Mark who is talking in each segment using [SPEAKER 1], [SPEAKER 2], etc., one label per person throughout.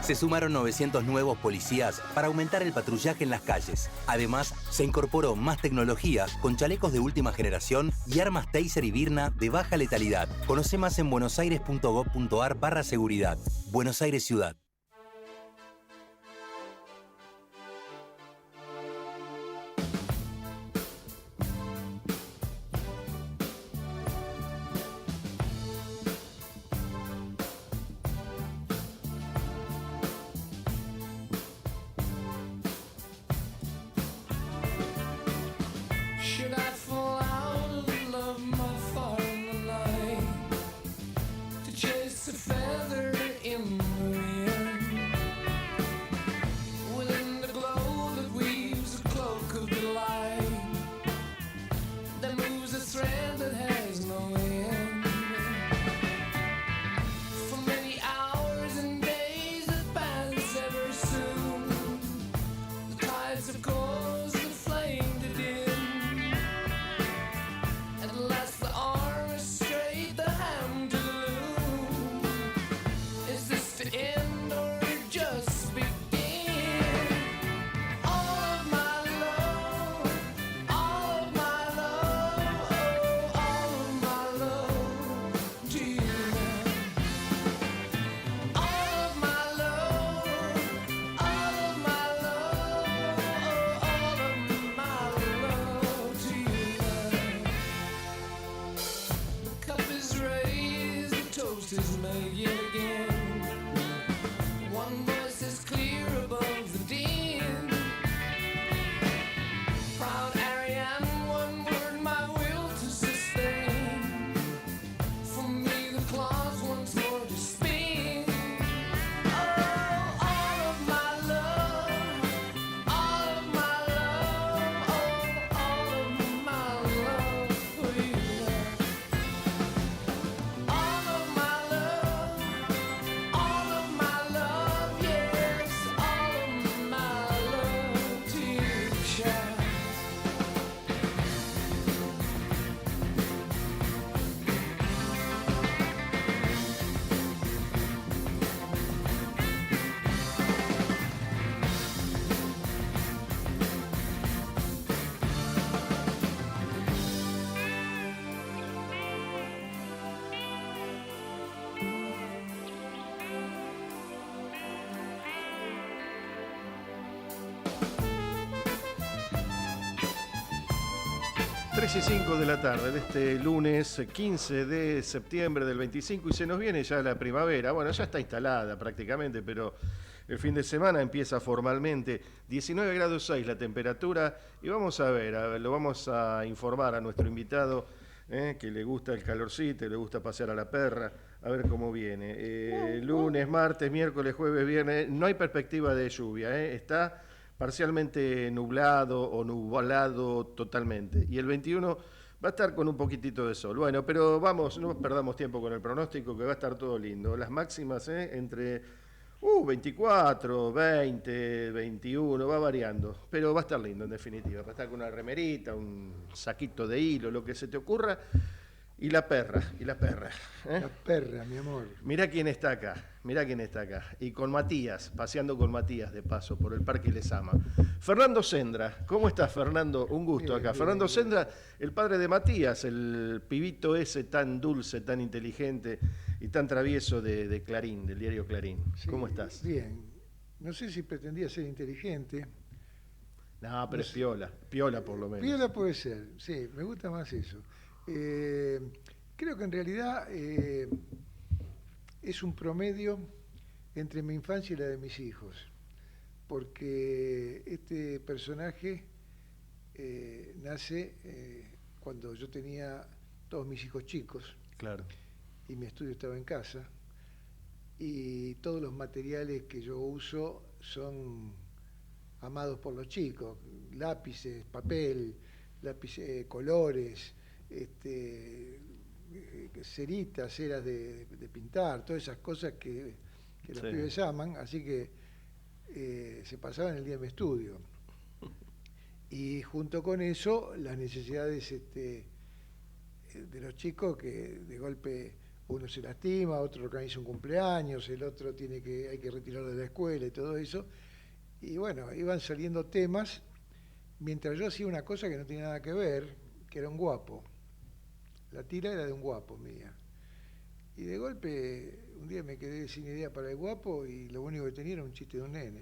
[SPEAKER 1] Se sumaron 900 nuevos policías para aumentar el patrullaje en las calles. Además, se incorporó más tecnología con chalecos de última generación y armas Taser y Birna de baja letalidad. Conoce más en buenosaires.gov.ar/seguridad. Buenos Aires Ciudad.
[SPEAKER 2] Y 5 de la tarde de este lunes 15 de septiembre del 25 y se nos viene ya la primavera. Bueno, ya está instalada prácticamente, pero el fin de semana empieza formalmente. 19 grados 6 la temperatura y vamos a ver, lo vamos a informar a nuestro invitado que le gusta el calorcito, le gusta pasear a la perra, a ver cómo viene. Lunes, martes, miércoles, jueves, viernes, no hay perspectiva de lluvia, está parcialmente nublado o nublado totalmente. Y el 21 va a estar con un poquitito de sol. Bueno, pero vamos, no perdamos tiempo con el pronóstico, que va a estar todo lindo. Las máximas entre 24, 20, 21, va variando. Pero va a estar lindo en definitiva. Va a estar con una remerita, un saquito de hilo, lo que se te ocurra. Y la perra. La
[SPEAKER 3] perra, mi amor.
[SPEAKER 2] Mirá quién está acá. Y con Matías, paseando con Matías de paso por el Parque Lezama. Fernando Sendra. ¿Cómo estás, Fernando? Un gusto
[SPEAKER 3] bien,
[SPEAKER 2] acá.
[SPEAKER 3] Bien,
[SPEAKER 2] Fernando
[SPEAKER 3] bien.
[SPEAKER 2] Sendra, el padre de Matías, el pibito ese tan dulce, tan inteligente y tan travieso de Clarín, del diario Clarín.
[SPEAKER 3] Sí,
[SPEAKER 2] ¿Cómo estás?
[SPEAKER 3] Bien. No sé si pretendía ser inteligente.
[SPEAKER 2] No, pero es piola por lo menos.
[SPEAKER 3] Piola puede ser, sí, me gusta más eso. Creo que en realidad es un promedio entre mi infancia y la de mis hijos, porque este personaje nace cuando yo tenía todos mis hijos chicos.
[SPEAKER 2] Claro.
[SPEAKER 3] Y mi estudio estaba en casa, y todos los materiales que yo uso son amados por los chicos: lápices, papel, colores, ceritas, ceras de pintar, todas esas cosas que los pibes aman, así que se pasaban el día en mi estudio. Y junto con eso, las necesidades de los chicos, que de golpe uno se lastima, otro organiza un cumpleaños, el otro hay que retirarlo de la escuela y todo eso. Y bueno, iban saliendo temas mientras yo hacía una cosa que no tenía nada que ver, que era un guapo. La tira era de un guapo mía. Y de golpe, un día me quedé sin idea para el guapo y lo único que tenía era un chiste de un nene.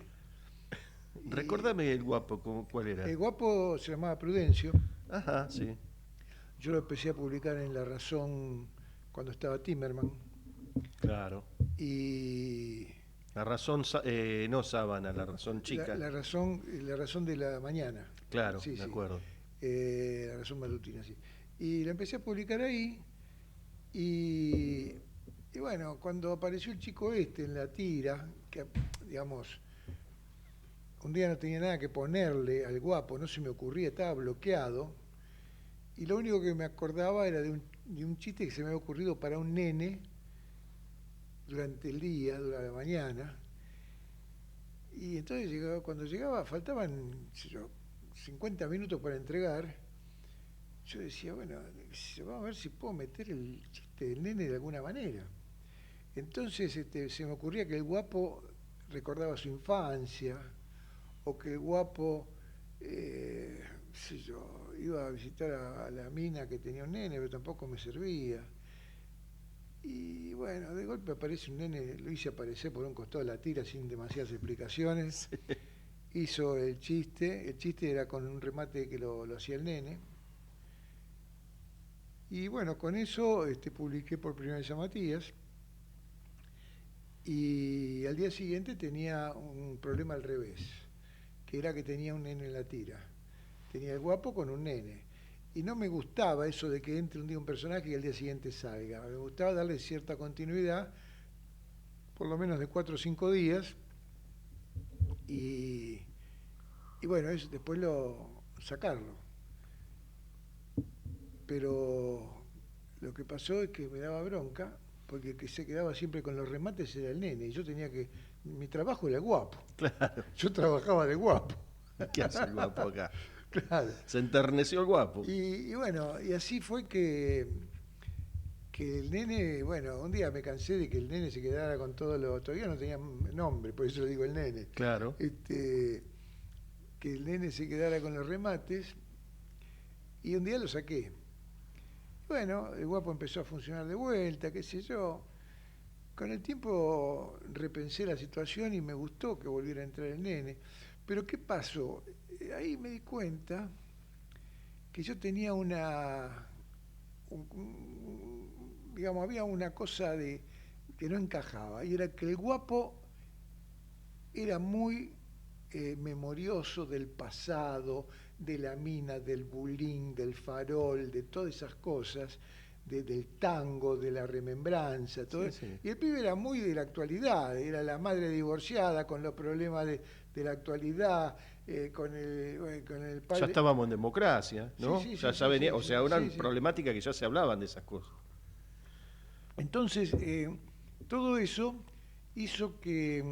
[SPEAKER 2] Recordame el guapo, ¿cuál era?
[SPEAKER 3] El guapo se llamaba Prudencio.
[SPEAKER 2] Ajá, sí.
[SPEAKER 3] Yo lo empecé a publicar en La Razón cuando estaba Timerman.
[SPEAKER 2] Claro.
[SPEAKER 3] Y
[SPEAKER 2] La razón, no sábana, la razón chica.
[SPEAKER 3] La razón de la mañana.
[SPEAKER 2] Claro,
[SPEAKER 3] sí,
[SPEAKER 2] de
[SPEAKER 3] sí.
[SPEAKER 2] acuerdo.
[SPEAKER 3] La Razón matutina, sí. Y la empecé a publicar ahí. Y bueno, cuando apareció el chico este en la tira, que digamos, un día no tenía nada que ponerle al guapo, no se me ocurría, estaba bloqueado. Y lo único que me acordaba era de un chiste que se me había ocurrido para un nene durante el día, durante la mañana. Y entonces cuando llegaba, faltaban, qué sé yo, 50 minutos para entregar. Yo decía, bueno, vamos a ver si puedo meter el chiste del nene de alguna manera. Entonces se me ocurría que el guapo recordaba su infancia, o que el guapo, sé yo, iba a visitar a la mina que tenía un nene, pero tampoco me servía. Y bueno, de golpe aparece un nene, lo hice aparecer por un costado de la tira sin demasiadas explicaciones. Sí. Hizo el chiste era con un remate que lo hacía el nene. Y bueno, con eso publiqué por primera vez a Matías. Y al día siguiente tenía un problema al revés, que era que tenía un nene en la tira. Tenía el guapo con un nene. Y no me gustaba eso de que entre un día un personaje y al día siguiente salga. Me gustaba darle cierta continuidad, por lo menos de 4 o 5 días. Y bueno, eso, después sacarlo. Pero lo que pasó es que me daba bronca, porque el que se quedaba siempre con los remates era el nene. Y yo mi trabajo era el guapo. Claro. Yo trabajaba de guapo.
[SPEAKER 2] ¿Qué hace el guapo acá?
[SPEAKER 3] Claro.
[SPEAKER 2] Se enterneció el guapo.
[SPEAKER 3] Y bueno, y así fue que el nene, bueno, un día me cansé de que el nene se quedara con todo todavía no tenía nombre, por eso le digo el nene.
[SPEAKER 2] Claro.
[SPEAKER 3] Que el nene se quedara con los remates, y un día lo saqué. Bueno, el guapo empezó a funcionar de vuelta, qué sé yo. Con el tiempo repensé la situación y me gustó que volviera a entrar el nene. Pero ¿qué pasó? Ahí me di cuenta que yo tenía digamos, había una cosa que no encajaba, y era que el guapo era muy memorioso del pasado, de la mina, del bulín, del farol, de todas esas cosas, del tango, de la remembranza, todo eso. Sí. Y el pibe era muy de la actualidad, era la madre divorciada con los problemas de la actualidad, con el padre.
[SPEAKER 2] Ya estábamos en democracia, ¿no?
[SPEAKER 3] Sí,
[SPEAKER 2] ya venía, o sea, una problemática que ya se hablaban de esas cosas.
[SPEAKER 3] Entonces, todo eso hizo que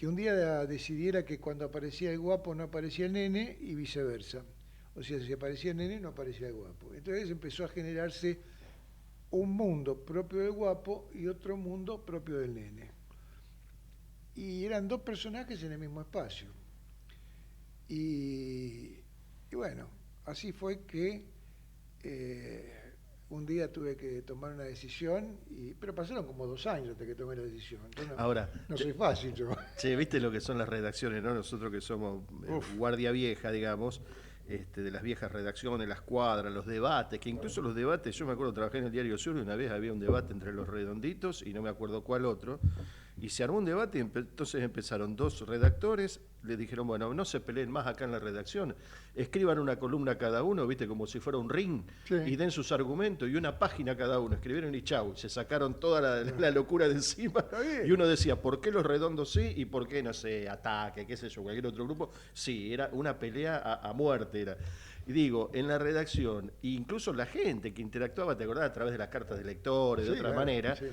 [SPEAKER 3] un día decidiera que cuando aparecía el guapo no aparecía el nene y viceversa. O sea, si aparecía el nene no aparecía el guapo. Entonces empezó a generarse un mundo propio del guapo y otro mundo propio del nene. Y eran 2 personajes en el mismo espacio. Y bueno, así fue que un día tuve que tomar una decisión, pero pasaron como 2 años hasta que tomé la decisión.
[SPEAKER 2] Ahora,
[SPEAKER 3] no soy fácil yo.
[SPEAKER 2] Sí, viste lo que son las redacciones, ¿no? Nosotros que somos guardia vieja, digamos, de las viejas redacciones, las cuadras, los debates, que incluso los debates, yo me acuerdo, trabajé en el Diario Sur y una vez había un debate entre los Redonditos y no me acuerdo cuál otro, y se armó un debate y entonces empezaron 2 redactores, le dijeron, bueno, no se peleen más acá en la redacción, escriban una columna cada uno, viste, como si fuera un ring, sí, y den sus argumentos, y una página cada uno, escribieron y chau, se sacaron toda la locura de encima, y uno decía, ¿por qué los Redondos sí? Y ¿por qué, no sé, Ataque, qué sé yo, cualquier otro grupo? Sí, era una pelea a muerte, era. Y digo, en la redacción, incluso la gente que interactuaba, te acordás, a través de las cartas de lectores, de otra manera, sí.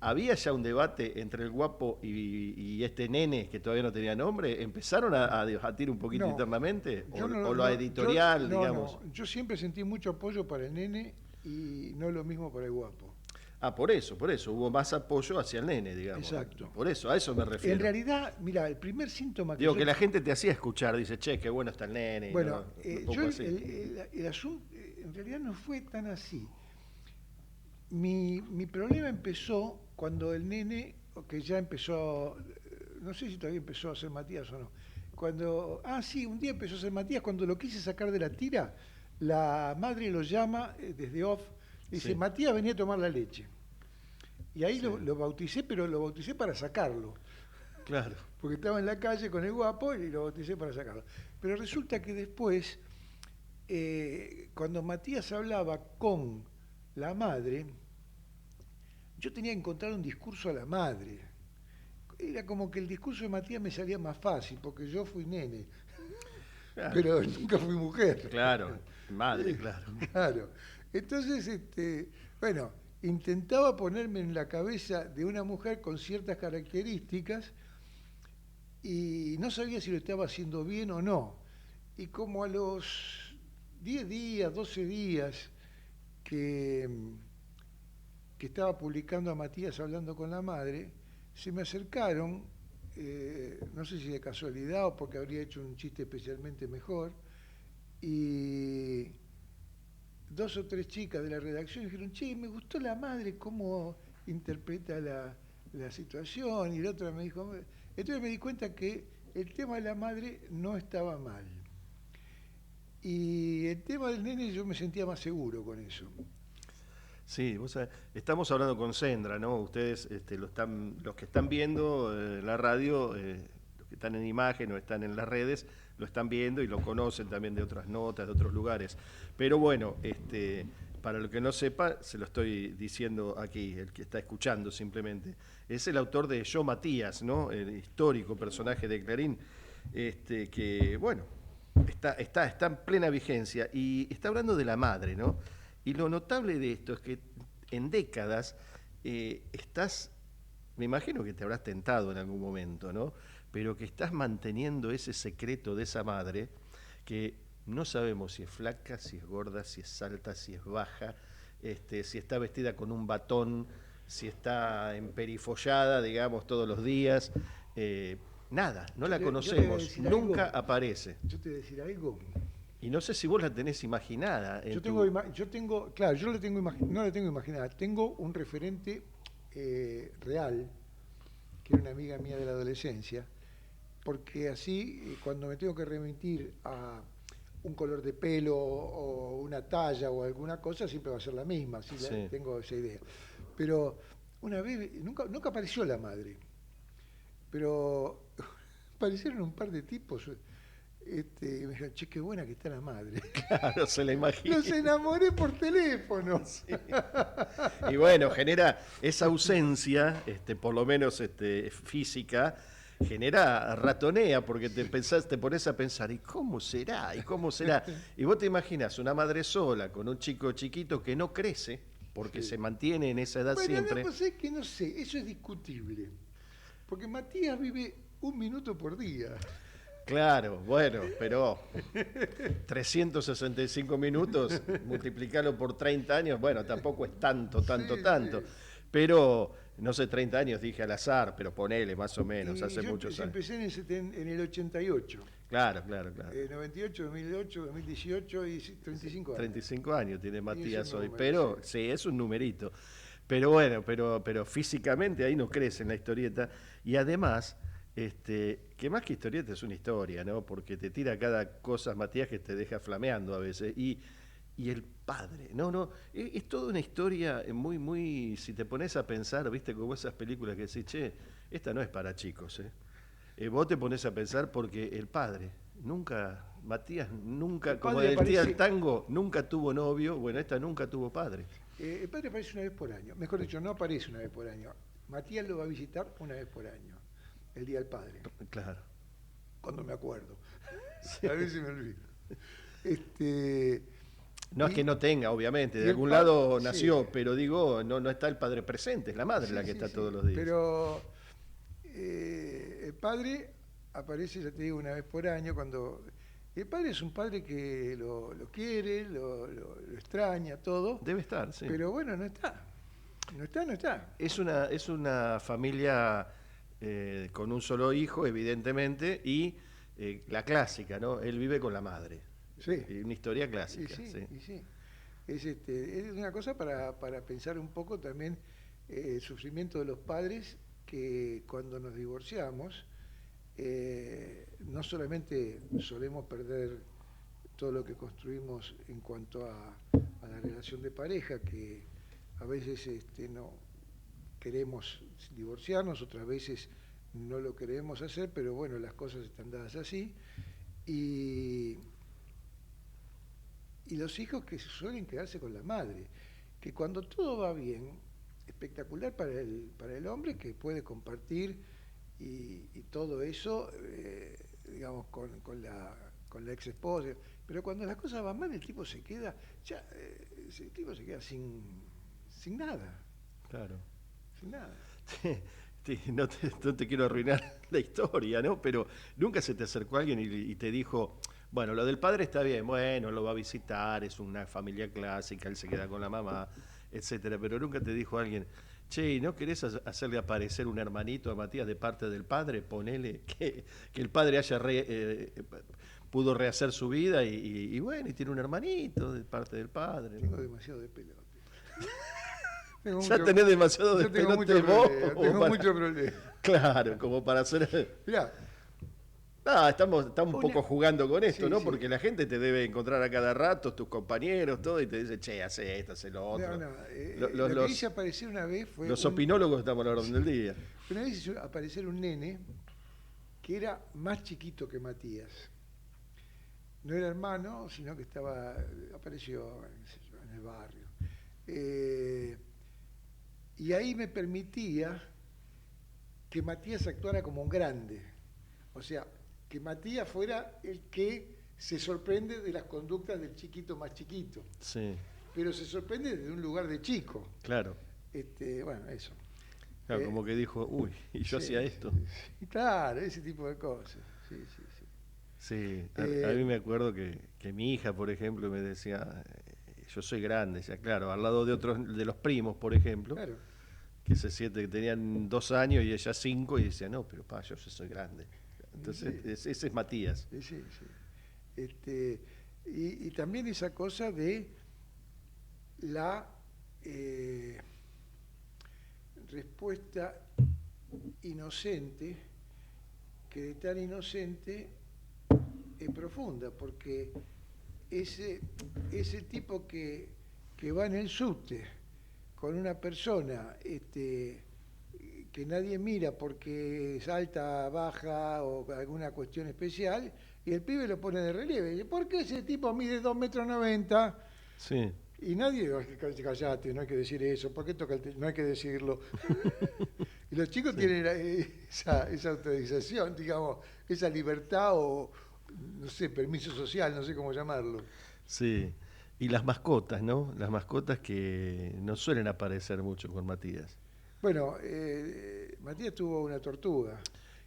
[SPEAKER 2] Había ya un debate entre el guapo y este nene que todavía no tenía nombre. ¿Empezaron a debatir un poquito internamente? ¿O la editorial, digamos?
[SPEAKER 3] No. Yo siempre sentí mucho apoyo para el nene y no lo mismo para el guapo.
[SPEAKER 2] Ah, por eso, hubo más apoyo hacia el nene, digamos.
[SPEAKER 3] Exacto.
[SPEAKER 2] Por eso, a eso me refiero.
[SPEAKER 3] En realidad, mira, el primer síntoma
[SPEAKER 2] Digo, que la gente te hacía escuchar, dice, che, qué bueno está el nene.
[SPEAKER 3] Bueno,
[SPEAKER 2] un poco
[SPEAKER 3] yo
[SPEAKER 2] así.
[SPEAKER 3] el asunto en realidad no fue tan así. Mi problema empezó cuando el nene, que ya empezó, no sé si todavía empezó a ser Matías o no, un día empezó a ser Matías, cuando lo quise sacar de la tira, la madre lo llama desde off, dice,
[SPEAKER 2] Sí.
[SPEAKER 3] Matías, venía a tomar la leche. Y ahí
[SPEAKER 2] Sí.
[SPEAKER 3] lo bauticé, pero lo bauticé para sacarlo.
[SPEAKER 2] Claro.
[SPEAKER 3] Porque estaba en la calle con el guapo y lo bauticé para sacarlo. Pero resulta que después, cuando Matías hablaba con la madre, yo tenía que encontrar un discurso a la madre. Era como que el discurso de Matías me salía más fácil, porque yo fui nene,
[SPEAKER 2] Claro.
[SPEAKER 3] pero nunca fui mujer.
[SPEAKER 2] Claro, madre, claro.
[SPEAKER 3] Claro. Entonces, bueno, intentaba ponerme en la cabeza de una mujer con ciertas características y no sabía si lo estaba haciendo bien o no. Y como a los 10 días, 12 días que estaba publicando a Matías hablando con la madre, se me acercaron, no sé si de casualidad o porque habría hecho un chiste especialmente mejor, y 2 o 3 chicas de la redacción dijeron, che, me gustó la madre, cómo interpreta la situación, y la otra me dijo, entonces me di cuenta que el tema de la madre no estaba mal. Y el tema del nene yo me sentía más seguro con eso.
[SPEAKER 2] Sí, vos sabés, estamos hablando con Sendra, ¿no? Ustedes, los que están viendo la radio, los que están en imagen o están en las redes, lo están viendo y lo conocen también de otras notas, de otros lugares. Pero bueno, para el que no sepa, se lo estoy diciendo aquí, el que está escuchando simplemente. Es el autor de Yo Matías, ¿no? El histórico personaje de Clarín, que, bueno, está en plena vigencia y está hablando de la madre, ¿no? Y lo notable de esto es que en décadas me imagino que te habrás tentado en algún momento, ¿no? Pero que estás manteniendo ese secreto de esa madre que no sabemos si es flaca, si es gorda, si es alta, si es baja, si está vestida con un batón, si está emperifollada, digamos, todos los días. Nada, no la conocemos, nunca aparece.
[SPEAKER 3] Yo te voy a decir algo.
[SPEAKER 2] Y no sé si vos la tenés imaginada.
[SPEAKER 3] Claro, yo no la tengo imaginada. Tengo un referente real, que era una amiga mía de la adolescencia, porque así, cuando me tengo que remitir a un color de pelo o una talla o alguna cosa, siempre va a ser la misma, así
[SPEAKER 2] Sí.
[SPEAKER 3] tengo esa idea. Pero una vez, nunca apareció la madre, pero aparecieron un par de tipos. Y me dijeron, che, qué buena que está la madre.
[SPEAKER 2] Claro, se la imagina.
[SPEAKER 3] Los enamoré por teléfono. Sí.
[SPEAKER 2] Y bueno, genera esa ausencia, por lo menos física, ratonea, porque te pones a pensar, ¿y cómo será? ¿Y cómo será? Y vos te imaginas una madre sola con un chico chiquito que no crece, porque
[SPEAKER 3] Sí.
[SPEAKER 2] se mantiene en esa edad
[SPEAKER 3] Bueno,
[SPEAKER 2] siempre.
[SPEAKER 3] no, pues es que no sé, eso es discutible. Porque Matías vive 1 minuto por día.
[SPEAKER 2] Claro, bueno, pero 365 minutos, multiplicarlo por 30 años, bueno, tampoco es tanto.
[SPEAKER 3] Sí.
[SPEAKER 2] Pero, no sé, 30 años dije al azar, pero ponele más o menos,
[SPEAKER 3] Y
[SPEAKER 2] hace
[SPEAKER 3] yo
[SPEAKER 2] muchos años.
[SPEAKER 3] empecé en el 88.
[SPEAKER 2] Claro.
[SPEAKER 3] 98, 2008, 2018 y 35 años.
[SPEAKER 2] 35 años tiene Matías
[SPEAKER 3] es un
[SPEAKER 2] hoy,
[SPEAKER 3] número,
[SPEAKER 2] pero sí, es un numerito. Pero bueno, pero físicamente ahí no crece en la historieta. Y además, que más que historieta es una historia, ¿no? Porque te tira cada cosa, Matías, que te deja flameando a veces. Y el padre, no, es toda una historia muy, muy, si te pones a pensar, viste, como esas películas que decís, che, esta no es para chicos, vos te pones a pensar porque el padre, Matías nunca, como decía el tango, nunca tuvo novio, bueno, esta nunca tuvo padre.
[SPEAKER 3] El padre aparece una vez por año, mejor dicho, no aparece una vez por año. Matías lo va a visitar una vez por año, el Día del Padre.
[SPEAKER 2] Claro.
[SPEAKER 3] Cuando me acuerdo. Sí. A veces me olvido.
[SPEAKER 2] No es que no tenga, obviamente, de algún lado nació, sí. Pero digo, no está el padre presente, es la madre la que está todos los días.
[SPEAKER 3] Pero el padre aparece, ya te digo, una vez por año, cuando Y el padre es un padre que lo quiere, lo extraña, todo,
[SPEAKER 2] Debe estar, sí.
[SPEAKER 3] pero bueno, no está. No está, no está.
[SPEAKER 2] Es una familia con un solo hijo, evidentemente, y la clásica, ¿no? Él vive con la madre.
[SPEAKER 3] Sí.
[SPEAKER 2] Una historia
[SPEAKER 3] Y
[SPEAKER 2] clásica,
[SPEAKER 3] sí,
[SPEAKER 2] sí.
[SPEAKER 3] y sí. Es una cosa para pensar un poco también el sufrimiento de los padres que cuando nos divorciamos, no solamente solemos perder todo lo que construimos en cuanto a la relación de pareja, que a veces no queremos divorciarnos, otras veces no lo queremos hacer, pero bueno, las cosas están dadas así. Y los hijos que suelen quedarse con la madre, que cuando todo va bien, espectacular para el hombre que puede compartir y todo eso, digamos, con la ex esposa, pero cuando las cosas van mal el tipo se queda, el tipo se queda sin nada,
[SPEAKER 2] Claro.
[SPEAKER 3] sin nada.
[SPEAKER 2] No te quiero arruinar la historia, ¿no? Pero nunca se te acercó alguien y te dijo, bueno, lo del padre está bien, bueno, lo va a visitar, es una familia clásica, él se queda con la mamá, etcétera, pero nunca te dijo alguien, che, ¿no querés hacerle aparecer un hermanito a Matías de parte del padre? Ponele que el padre pudo rehacer su vida y bueno, y tiene un hermanito de parte del padre.
[SPEAKER 3] Tengo demasiado de pelote.
[SPEAKER 2] Ya tenés demasiado de pelote vos.
[SPEAKER 3] Tengo mucho problema.
[SPEAKER 2] Claro, como para hacer...
[SPEAKER 3] Mirá,
[SPEAKER 2] Estamos un poco jugando con esto,
[SPEAKER 3] Sí,
[SPEAKER 2] ¿no?
[SPEAKER 3] sí.
[SPEAKER 2] Porque la gente te debe encontrar a cada rato, tus compañeros, todo, y te dice, che, hace esto, hace lo otro.
[SPEAKER 3] lo que hice aparecer una vez fue...
[SPEAKER 2] Los opinólogos estamos a la orden del día.
[SPEAKER 3] Una vez hizo aparecer un nene que era más chiquito que Matías. No era hermano, sino que apareció qué sé yo, en el barrio. Y ahí me permitía que Matías actuara como un grande. O sea, que Matías fuera el que se sorprende de las conductas del chiquito más chiquito.
[SPEAKER 2] Sí,
[SPEAKER 3] Pero se sorprende desde un lugar de chico.
[SPEAKER 2] claro.
[SPEAKER 3] Bueno, eso.
[SPEAKER 2] Claro, como que dijo, uy, y yo
[SPEAKER 3] Sí,
[SPEAKER 2] hacía esto.
[SPEAKER 3] sí, claro, ese tipo de cosas. Sí, sí, sí.
[SPEAKER 2] Sí, a mí me acuerdo que mi hija, por ejemplo, me decía, yo soy grande, decía, claro, al lado de otros, de los primos, por ejemplo,
[SPEAKER 3] Claro.
[SPEAKER 2] que que tenían 2 años y ella 5, y decía, no, pero yo soy grande. Entonces,
[SPEAKER 3] Sí.
[SPEAKER 2] ese es Matías.
[SPEAKER 3] Sí, sí, sí. Y también esa cosa de la respuesta inocente, que de tan inocente es profunda, porque ese tipo que va en el subte con una persona que nadie mira porque es alta, baja o alguna cuestión especial, y el pibe lo pone de relieve. Y dice, ¿por qué ese tipo mide 2,90 m?
[SPEAKER 2] Sí.
[SPEAKER 3] Y nadie, callate, no hay que decir eso, ¿por qué no hay que decirlo? Y los chicos tienen esa autorización, digamos, esa libertad o, no sé, permiso social, no sé cómo llamarlo.
[SPEAKER 2] Sí, y las mascotas, ¿no? Las mascotas que no suelen aparecer mucho con Matías.
[SPEAKER 3] Bueno, Matías tuvo una tortuga.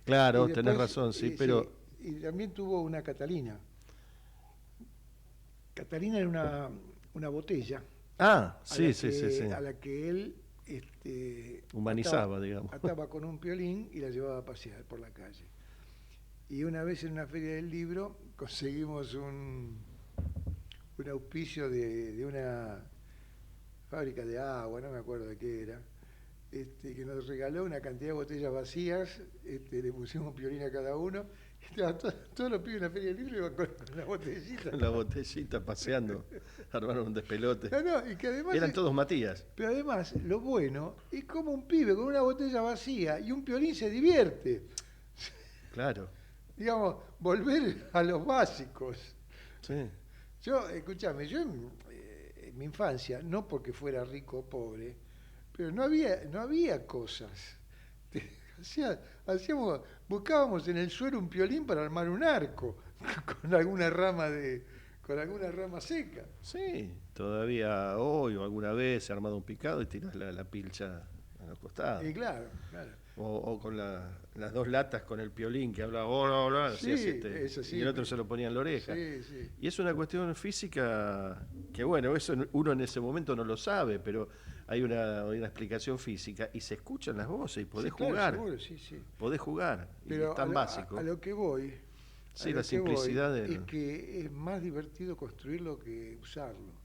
[SPEAKER 2] Claro,
[SPEAKER 3] Y
[SPEAKER 2] tenés
[SPEAKER 3] después,
[SPEAKER 2] razón, sí, pero...
[SPEAKER 3] sí, y también tuvo una Catalina. Catalina era una botella.
[SPEAKER 2] Sí.
[SPEAKER 3] A la que él
[SPEAKER 2] Humanizaba, digamos.
[SPEAKER 3] ataba con un piolín y la llevaba a pasear por la calle. Y una vez en una feria del libro conseguimos un auspicio de una fábrica de agua, no me acuerdo de qué era, que nos regaló una cantidad de botellas vacías, le pusimos un piolín a cada uno, y todos los pibes en la feria del libro iban con la botellita.
[SPEAKER 2] Con la botellita paseando, armaron un despelote.
[SPEAKER 3] No, y que además
[SPEAKER 2] Eran todos Matías.
[SPEAKER 3] Pero además, lo bueno es como un pibe con una botella vacía y un piolín se divierte.
[SPEAKER 2] Claro.
[SPEAKER 3] Digamos, volver a los básicos.
[SPEAKER 2] Sí.
[SPEAKER 3] Escúchame, yo en mi infancia, no porque fuera rico o pobre, pero no había cosas. Buscábamos en el suelo un piolín para armar un arco con alguna rama seca.
[SPEAKER 2] Sí, todavía hoy o alguna vez se ha armado un picado y tiras la pilcha en los costados.
[SPEAKER 3] Y claro.
[SPEAKER 2] O con las dos latas con el piolín que hablaba, hola,
[SPEAKER 3] Sí, eso sí.
[SPEAKER 2] y el otro se lo ponía en la oreja.
[SPEAKER 3] Sí.
[SPEAKER 2] Y es una cuestión física que, bueno, eso uno en ese momento no lo sabe, pero hay una explicación física y se escuchan las voces y podés jugar.
[SPEAKER 3] Claro, seguro, sí.
[SPEAKER 2] Podés jugar.
[SPEAKER 3] Pero
[SPEAKER 2] y es tan básico.
[SPEAKER 3] A lo que voy.
[SPEAKER 2] Sí, la simplicidad
[SPEAKER 3] es que es más divertido construirlo que usarlo.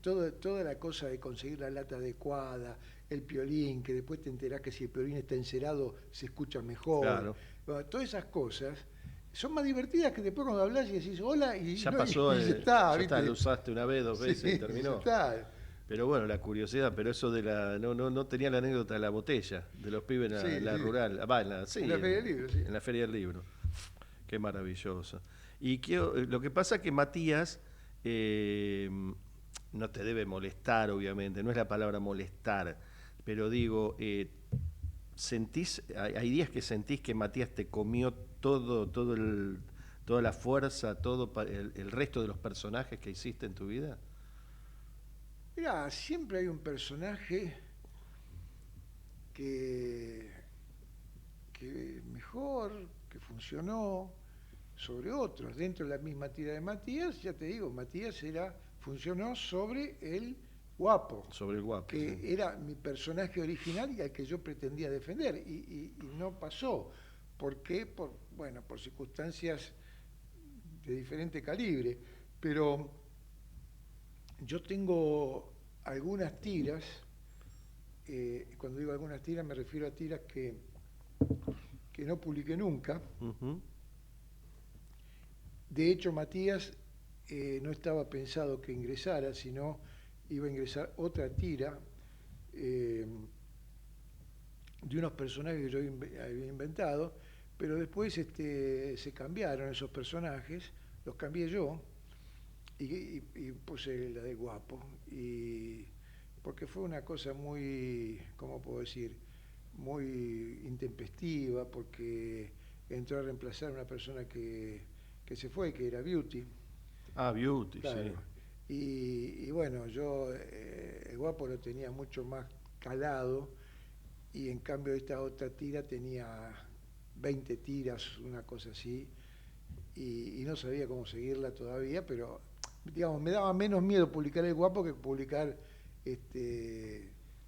[SPEAKER 3] Toda la cosa de conseguir la lata adecuada, el piolín, que después te enterás que si el piolín está encerado se escucha mejor.
[SPEAKER 2] Claro.
[SPEAKER 3] Bueno, todas esas cosas son más divertidas que después cuando hablas y decís hola y
[SPEAKER 2] ya
[SPEAKER 3] no,
[SPEAKER 2] pasó,
[SPEAKER 3] y
[SPEAKER 2] ya está, lo usaste una vez, 2 veces y terminó.
[SPEAKER 3] Ya está.
[SPEAKER 2] Pero bueno, la curiosidad, pero eso de no tenía la anécdota de la botella, de los pibes en la rural, en la Feria del Libro, sí. En la Feria del Libro. Qué maravilloso. Y lo que pasa es que Matías no te debe molestar, obviamente, no es la palabra molestar, pero digo, hay días que sentís que Matías te comió toda la fuerza, todo el resto de los personajes que hiciste en tu vida.
[SPEAKER 3] Mirá, siempre hay un personaje que mejor, que funcionó sobre otros. Dentro de la misma tira de Matías, ya te digo, Matías funcionó sobre el guapo.
[SPEAKER 2] Sobre el guapo.
[SPEAKER 3] Que
[SPEAKER 2] sí.
[SPEAKER 3] era mi personaje original y al que yo pretendía defender. Y no pasó. ¿Por qué? Por circunstancias de diferente calibre. Pero yo tengo algunas tiras, cuando digo algunas tiras me refiero a tiras que no publiqué nunca.
[SPEAKER 2] Uh-huh.
[SPEAKER 3] De hecho, Matías no estaba pensado que ingresara, sino iba a ingresar otra tira de unos personajes que yo había inventado, pero después se cambiaron esos personajes, los cambié yo y puse la de guapo, porque fue una cosa muy, ¿cómo puedo decir?, muy intempestiva, porque entró a reemplazar a una persona que se fue, que era Beauty.
[SPEAKER 2] Ah, Beauty,
[SPEAKER 3] claro.
[SPEAKER 2] Sí.
[SPEAKER 3] Y bueno, yo el guapo lo tenía mucho más calado, y en cambio esta otra tira tenía 20 tiras, una cosa así, y no sabía cómo seguirla todavía, pero digamos, me daba menos miedo publicar el guapo que publicar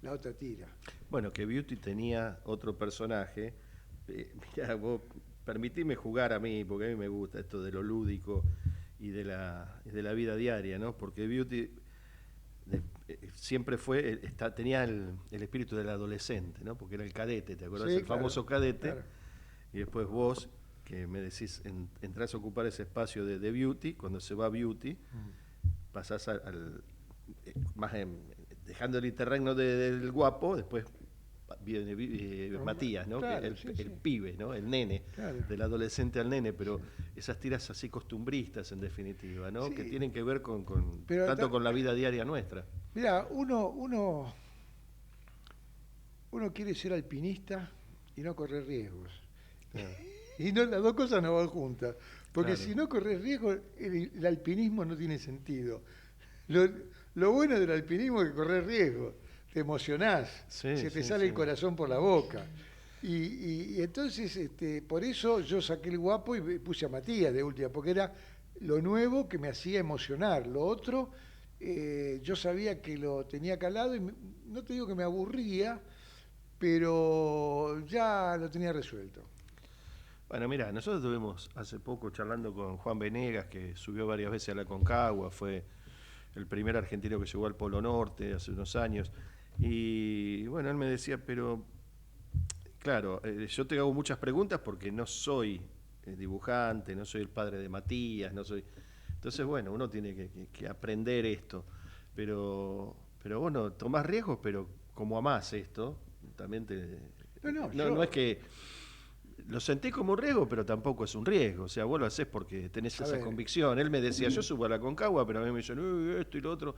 [SPEAKER 3] la otra tira.
[SPEAKER 2] Bueno, que Beauty tenía otro personaje. Mirá, vos permitime jugar a mí, porque a mí me gusta esto de lo lúdico y de la vida diaria, ¿no? Porque Beauty siempre tenía el espíritu del adolescente, ¿no? Porque era el cadete, ¿te acordás?
[SPEAKER 3] Sí,
[SPEAKER 2] el famoso cadete.
[SPEAKER 3] Claro.
[SPEAKER 2] Y después vos, que me decís, entrás a ocupar ese espacio de Beauty, cuando se va Beauty, pasás dejando el interregno del guapo, después viene Matías, ¿no?
[SPEAKER 3] Claro,
[SPEAKER 2] el pibe, ¿no? El nene, claro. Del adolescente al nene, pero esas tiras así costumbristas en definitiva, ¿no? Sí. Que tienen que ver tanto con la vida diaria nuestra.
[SPEAKER 3] Mirá, uno quiere ser alpinista y no correr riesgos. Claro. Y las dos cosas no van juntas, porque claro. Si no corres riesgos, el alpinismo no tiene sentido. Lo bueno del alpinismo es que correr riesgos. Te emocionás, se te sale el corazón por la boca. Y entonces, por eso yo saqué el guapo y puse a Matías de última, porque era lo nuevo que me hacía emocionar. Lo otro, yo sabía que lo tenía calado y no te digo que me aburría, pero ya lo tenía resuelto.
[SPEAKER 2] Bueno, mira, nosotros estuvimos hace poco charlando con Juan Venegas, que subió varias veces a la Aconcagua, fue el primer argentino que llegó al Polo Norte hace unos años. Y bueno, él me decía, pero claro, yo te hago muchas preguntas porque no soy dibujante, no soy el padre de Matías, no soy. Entonces, bueno, uno tiene que aprender esto. Pero bueno, tomás riesgos, pero como amás esto, también no es que lo sentí como un riesgo, pero tampoco es un riesgo. O sea, vos lo hacés porque tenés esa convicción. Él me decía, yo subo a la Aconcagua, pero a mí me dicen, esto y lo otro.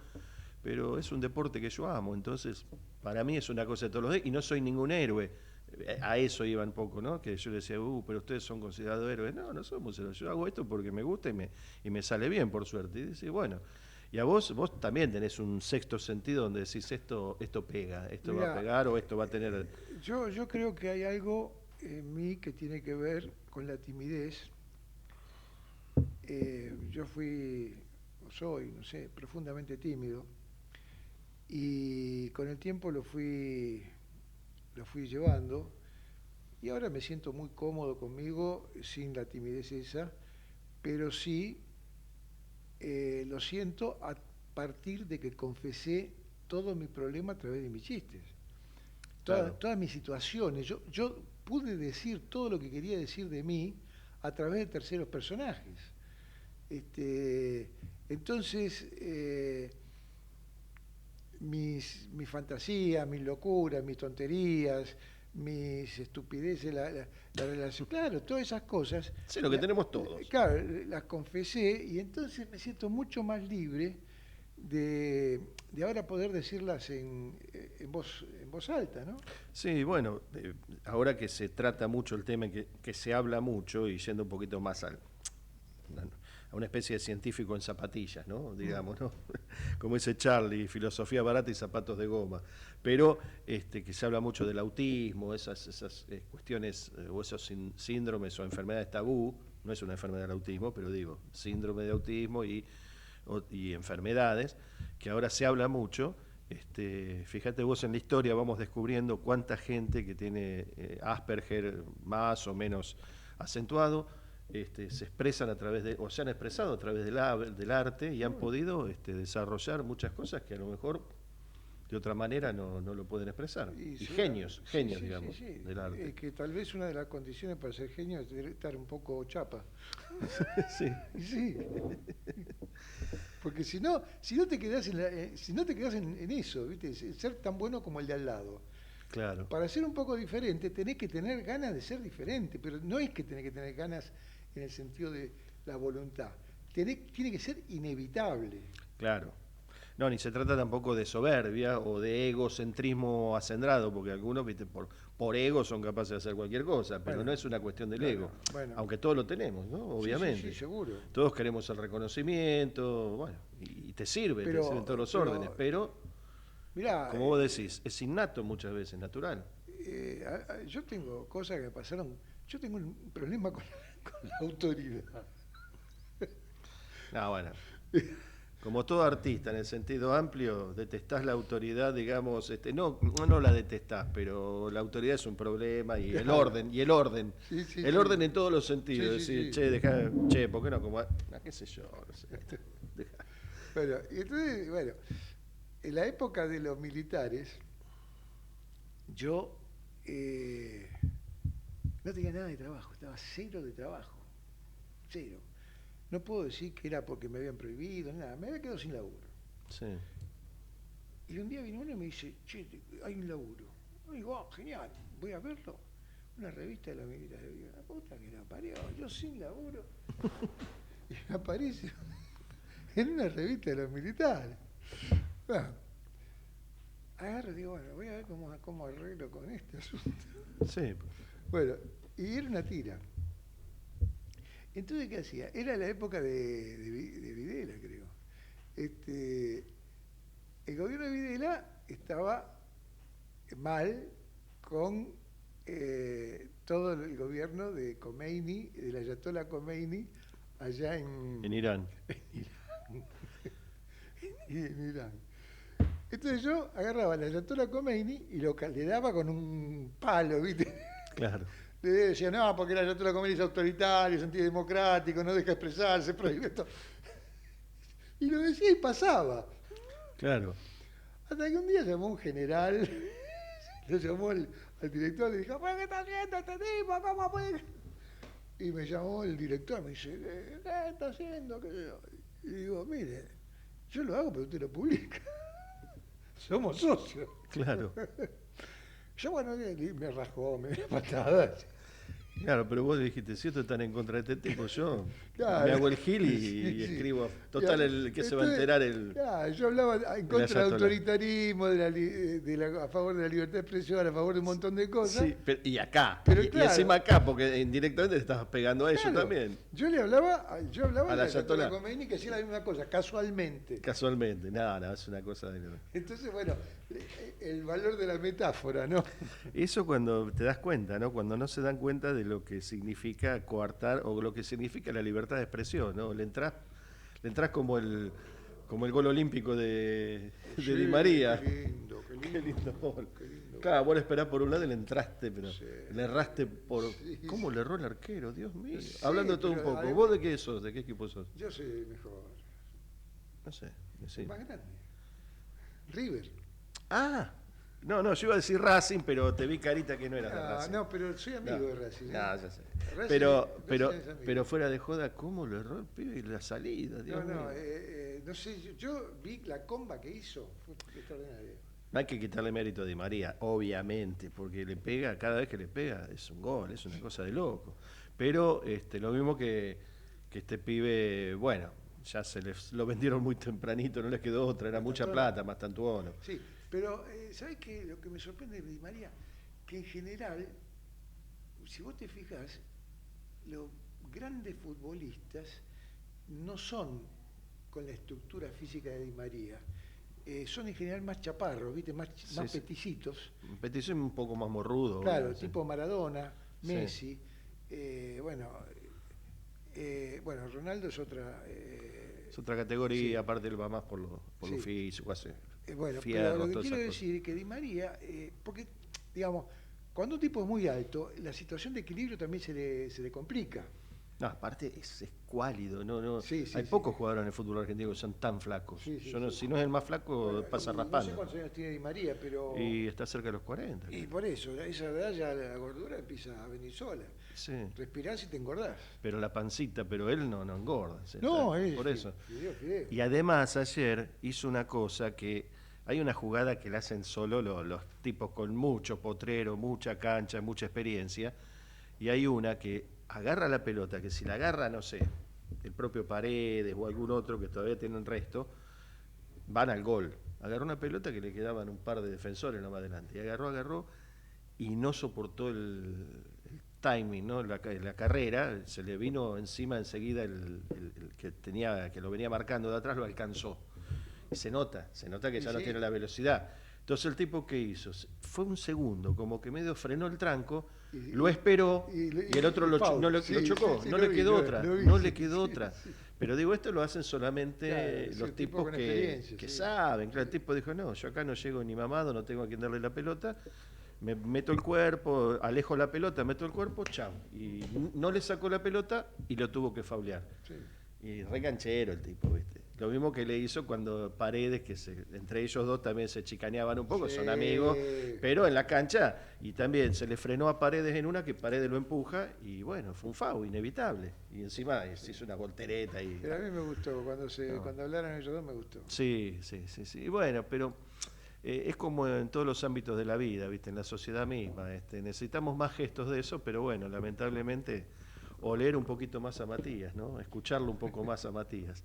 [SPEAKER 2] Pero es un deporte que yo amo, entonces para mí es una cosa de todos los días y no soy ningún héroe. A eso iba un poco, ¿no? Que yo le decía, pero ustedes son considerados héroes. No somos héroes, yo hago esto porque me gusta y me sale bien, por suerte. Y dice, bueno, Y a vos también tenés un sexto sentido donde decís esto pega, esto
[SPEAKER 3] Mirá,
[SPEAKER 2] va a pegar o esto va a tener...
[SPEAKER 3] Yo creo que hay algo en mí que tiene que ver con la timidez. Yo soy, no sé, profundamente tímido y con el tiempo lo fui llevando y ahora me siento muy cómodo conmigo sin la timidez esa, pero sí lo siento a partir de que confesé todo mi problema a través de mis chistes.
[SPEAKER 2] Claro.
[SPEAKER 3] Todas mis situaciones. Yo pude decir todo lo que quería decir de mí a través de terceros personajes. Entonces, mis fantasías, mis locuras, mis tonterías, mis estupideces, la relación, claro, todas esas cosas.
[SPEAKER 2] Sí, lo que tenemos todos.
[SPEAKER 3] Claro, las confesé y entonces me siento mucho más libre de ahora poder decirlas en voz alta, ¿no?
[SPEAKER 2] Sí, bueno, ahora que se trata mucho el tema, que se habla mucho y yendo un poquito más a una especie de científico en zapatillas, ¿no? Digamos, ¿no? Como dice Charlie, filosofía barata y zapatos de goma. Pero que se habla mucho del autismo, esas cuestiones o esos síndromes o enfermedades tabú, no es una enfermedad del autismo, pero digo, síndrome de autismo y enfermedades, que ahora se habla mucho. Fíjate vos en la historia, vamos descubriendo cuánta gente que tiene Asperger más o menos acentuado, se expresan a través o se han expresado a través del arte y han podido desarrollar muchas cosas que a lo mejor de otra manera no lo pueden expresar. Y genios, digamos, del arte.
[SPEAKER 3] Que tal vez una de las condiciones para ser genio es estar un poco chapa.
[SPEAKER 2] Sí.
[SPEAKER 3] Sí. Porque si no te quedás en eso, ¿viste? Ser tan bueno como el de al lado.
[SPEAKER 2] Claro.
[SPEAKER 3] Para ser un poco diferente tenés que tener ganas de ser diferente, pero no es que tenés que tener ganas en el sentido de la voluntad. Tiene que ser inevitable.
[SPEAKER 2] Claro. No, ni se trata tampoco de soberbia o de egocentrismo acendrado, porque algunos, viste, por ego son capaces de hacer cualquier cosa, pero no es una cuestión del ego.
[SPEAKER 3] Bueno.
[SPEAKER 2] Aunque todos lo tenemos, ¿no? Obviamente.
[SPEAKER 3] Sí, seguro.
[SPEAKER 2] Todos queremos el reconocimiento, bueno, y te sirve en todos los órdenes, pero
[SPEAKER 3] mirá,
[SPEAKER 2] como vos decís, es innato muchas veces, natural.
[SPEAKER 3] Yo tengo cosas que me pasaron, yo tengo un problema con la autoridad.
[SPEAKER 2] No, bueno. Como todo artista, en el sentido amplio, detestás la autoridad, digamos, no la detestás, pero la autoridad es un problema y el orden, el orden en todos los sentidos, decir, che, ¿por qué no? Como, qué sé yo, no sé.
[SPEAKER 3] Bueno, y entonces, en la época de los militares, yo no tenía nada de trabajo, estaba cero de trabajo, cero. No puedo decir que era porque me habían prohibido, nada, me había quedado sin laburo.
[SPEAKER 2] Sí.
[SPEAKER 3] Y un día vino uno y me dice, che, hay un laburo. Y digo, genial, voy a verlo. Una revista de los militares. Digo, la puta que la parió, yo sin laburo. Y me aparece en una revista de los militares. Bueno, agarro y digo, bueno, voy a ver cómo arreglo con este asunto.
[SPEAKER 2] Sí.
[SPEAKER 3] Bueno, y era una tira. Entonces, ¿qué hacía? Era la época de Videla, creo. El gobierno de Videla estaba mal con todo el gobierno de Khomeini, del Ayatollah Khomeini, allá en
[SPEAKER 2] Irán.
[SPEAKER 3] En Irán. Entonces yo agarraba al Ayatollah Khomeini y le daba con un palo, ¿viste?
[SPEAKER 2] Claro.
[SPEAKER 3] Le decía, no, porque el Ayatollah Khomeini es autoritario, es antidemocrático, no deja expresarse, prohíbe esto. Y lo decía y pasaba.
[SPEAKER 2] Claro.
[SPEAKER 3] Hasta que un día llamó un general, lo llamó al director y le dijo, ¿qué está haciendo este tipo? ¿Cómo puede? Y me llamó el director, me dice, ¿qué está haciendo? Y digo, mire, yo lo hago, pero usted lo publica. Somos socios.
[SPEAKER 2] Claro.
[SPEAKER 3] Yo, bueno, me rajó, me dio patadas.
[SPEAKER 2] Claro, pero vos dijiste, si esto están en contra de este tipo, yo
[SPEAKER 3] Claro.
[SPEAKER 2] me hago el gil y
[SPEAKER 3] Sí.
[SPEAKER 2] escribo. Total, el que se va a
[SPEAKER 3] Entonces,
[SPEAKER 2] enterar el.
[SPEAKER 3] claro, yo hablaba en contra del
[SPEAKER 2] ayatolá.
[SPEAKER 3] autoritarismo, a favor de la libertad de expresión, a favor de un montón de cosas.
[SPEAKER 2] Sí, y acá.
[SPEAKER 3] Pero
[SPEAKER 2] y
[SPEAKER 3] claro.
[SPEAKER 2] encima acá, porque indirectamente te estabas pegando a eso
[SPEAKER 3] Claro,
[SPEAKER 2] también.
[SPEAKER 3] Yo hablaba
[SPEAKER 2] A
[SPEAKER 3] de
[SPEAKER 2] la
[SPEAKER 3] la
[SPEAKER 2] ayatolá.
[SPEAKER 3] Ayatolá Khomeini, que hacía la misma cosa, casualmente.
[SPEAKER 2] Casualmente. No, es una cosa de.
[SPEAKER 3] Entonces, bueno, el valor de la metáfora, ¿no?
[SPEAKER 2] Eso cuando te das cuenta, ¿no? Cuando no se dan cuenta de lo que significa coartar o lo que significa la libertad de expresión, ¿no? Le entrás como el gol olímpico de Di María.
[SPEAKER 3] Qué lindo, qué lindo.
[SPEAKER 2] Qué lindo gol.
[SPEAKER 3] Qué lindo.
[SPEAKER 2] Claro, vos le esperás por un lado y le entraste, pero
[SPEAKER 3] Sí.
[SPEAKER 2] le erraste por.
[SPEAKER 3] Sí,
[SPEAKER 2] ¿Cómo
[SPEAKER 3] sí.
[SPEAKER 2] le erró el arquero? Dios mío.
[SPEAKER 3] Sí,
[SPEAKER 2] Hablando de todo un
[SPEAKER 3] pero
[SPEAKER 2] poco.
[SPEAKER 3] además-
[SPEAKER 2] ¿Vos de qué sos? ¿De qué equipo sos?
[SPEAKER 3] Yo soy mejor,
[SPEAKER 2] No sé. decí.
[SPEAKER 3] más grande. River.
[SPEAKER 2] Ah, no, yo iba a decir Racing, pero te vi carita que no eras de Racing.
[SPEAKER 3] No, pero soy amigo
[SPEAKER 2] No,
[SPEAKER 3] de Racing. ¿eh?
[SPEAKER 2] No, ya sé.
[SPEAKER 3] Racing-
[SPEAKER 2] Pero
[SPEAKER 3] Racing es amigo.
[SPEAKER 2] fuera de joda, ¿cómo lo erró el pibe y la salida? Dios mío.
[SPEAKER 3] No sé, yo vi la comba que hizo, fue extraordinaria.
[SPEAKER 2] No hay que quitarle mérito a Di María, obviamente, porque le pega, cada vez que le pega es un gol, es una cosa de loco. Pero lo mismo que este pibe, bueno, ya lo vendieron muy tempranito, no les quedó otra, era mucha plata, más tantuono.
[SPEAKER 3] Sí, pero ¿sabes qué? Lo que me sorprende de Di María, que en general, si vos te fijas, los grandes futbolistas no son con la estructura física de Di María. Son en general más chaparros, ¿viste? Más
[SPEAKER 2] Sí.
[SPEAKER 3] peticitos.
[SPEAKER 2] Petición un poco más morrudo.
[SPEAKER 3] Claro,
[SPEAKER 2] ¿no? Sí.
[SPEAKER 3] tipo Maradona,
[SPEAKER 2] Sí.
[SPEAKER 3] Messi. Bueno, Ronaldo es otra.
[SPEAKER 2] Es otra categoría,
[SPEAKER 3] Sí.
[SPEAKER 2] aparte él va más por lo
[SPEAKER 3] Sí.
[SPEAKER 2] físico, hace
[SPEAKER 3] Bueno,
[SPEAKER 2] fierros,
[SPEAKER 3] pero lo que
[SPEAKER 2] todas
[SPEAKER 3] quiero
[SPEAKER 2] esas cosas.
[SPEAKER 3] decir es que Di María, porque, digamos, cuando un tipo es muy alto, la situación de equilibrio también se le complica.
[SPEAKER 2] No, aparte es escuálido, no.
[SPEAKER 3] Sí, sí,
[SPEAKER 2] Hay
[SPEAKER 3] sí.
[SPEAKER 2] pocos jugadores en el fútbol argentino que son tan flacos.
[SPEAKER 3] Sí, sí,
[SPEAKER 2] Yo no,
[SPEAKER 3] sí.
[SPEAKER 2] si no es el más flaco,
[SPEAKER 3] Bueno,
[SPEAKER 2] pasa
[SPEAKER 3] no sé
[SPEAKER 2] raspando.
[SPEAKER 3] cuántos años tiene Di María, pero.
[SPEAKER 2] Y está cerca de los 40.
[SPEAKER 3] Y
[SPEAKER 2] creo.
[SPEAKER 3] por eso, a esa edad ya la gordura empieza a venir sola.
[SPEAKER 2] Sí.
[SPEAKER 3] Respirás y te engordás.
[SPEAKER 2] Pero la pancita, pero él no engorda. ¿sí?
[SPEAKER 3] No,
[SPEAKER 2] Por
[SPEAKER 3] sí,
[SPEAKER 2] eso.
[SPEAKER 3] fideo.
[SPEAKER 2] Y además ayer hizo una cosa que hay una jugada que la hacen solo los tipos con mucho potrero, mucha cancha, mucha experiencia, y hay una que agarra la pelota, que si la agarra, no sé, el propio Paredes o algún otro que todavía tiene un resto, van al gol. Agarró una pelota que le quedaban un par de defensores nomás adelante, y agarró, y no soportó el timing, ¿no? La carrera, se le vino encima enseguida el que lo venía marcando de atrás, lo alcanzó. Y se nota que ya no
[SPEAKER 3] Sí.
[SPEAKER 2] tiene la velocidad. Entonces el tipo que hizo, fue un segundo, como que medio frenó el tranco, lo esperó y el otro lo
[SPEAKER 3] foul.
[SPEAKER 2] lo
[SPEAKER 3] Sí,
[SPEAKER 2] chocó,
[SPEAKER 3] sí,
[SPEAKER 2] no
[SPEAKER 3] lo
[SPEAKER 2] le
[SPEAKER 3] vi,
[SPEAKER 2] quedó
[SPEAKER 3] lo
[SPEAKER 2] otra,
[SPEAKER 3] vi,
[SPEAKER 2] no
[SPEAKER 3] sí,
[SPEAKER 2] le quedó
[SPEAKER 3] sí,
[SPEAKER 2] otra.
[SPEAKER 3] sí.
[SPEAKER 2] Pero digo, esto lo hacen solamente
[SPEAKER 3] Claro, sí,
[SPEAKER 2] los
[SPEAKER 3] un tipo
[SPEAKER 2] tipos
[SPEAKER 3] con
[SPEAKER 2] que
[SPEAKER 3] experiencia, sí.
[SPEAKER 2] saben. Claro, el tipo dijo, no, yo acá no llego ni mamado, no tengo a quien darle la pelota, me meto el cuerpo, alejo la pelota, meto el cuerpo, chao. Y no le sacó la pelota y lo tuvo que faulear.
[SPEAKER 3] Sí.
[SPEAKER 2] Y re canchero el tipo, ¿viste? Lo mismo que le hizo cuando Paredes, que entre ellos dos también se chicaneaban un poco,
[SPEAKER 3] Sí.
[SPEAKER 2] son amigos, pero en la cancha, y también se le frenó a Paredes en una, que Paredes lo empuja, y bueno, fue un foul, inevitable. Y encima se hizo una voltereta.
[SPEAKER 3] Pero a mí me gustó,
[SPEAKER 2] No.
[SPEAKER 3] cuando hablaron ellos dos me gustó.
[SPEAKER 2] Sí. Y bueno, pero es como en todos los ámbitos de la vida, ¿viste? En la sociedad misma. Necesitamos más gestos de eso, pero bueno, lamentablemente, oler un poquito más a Matías, ¿no? Escucharlo un poco más a Matías.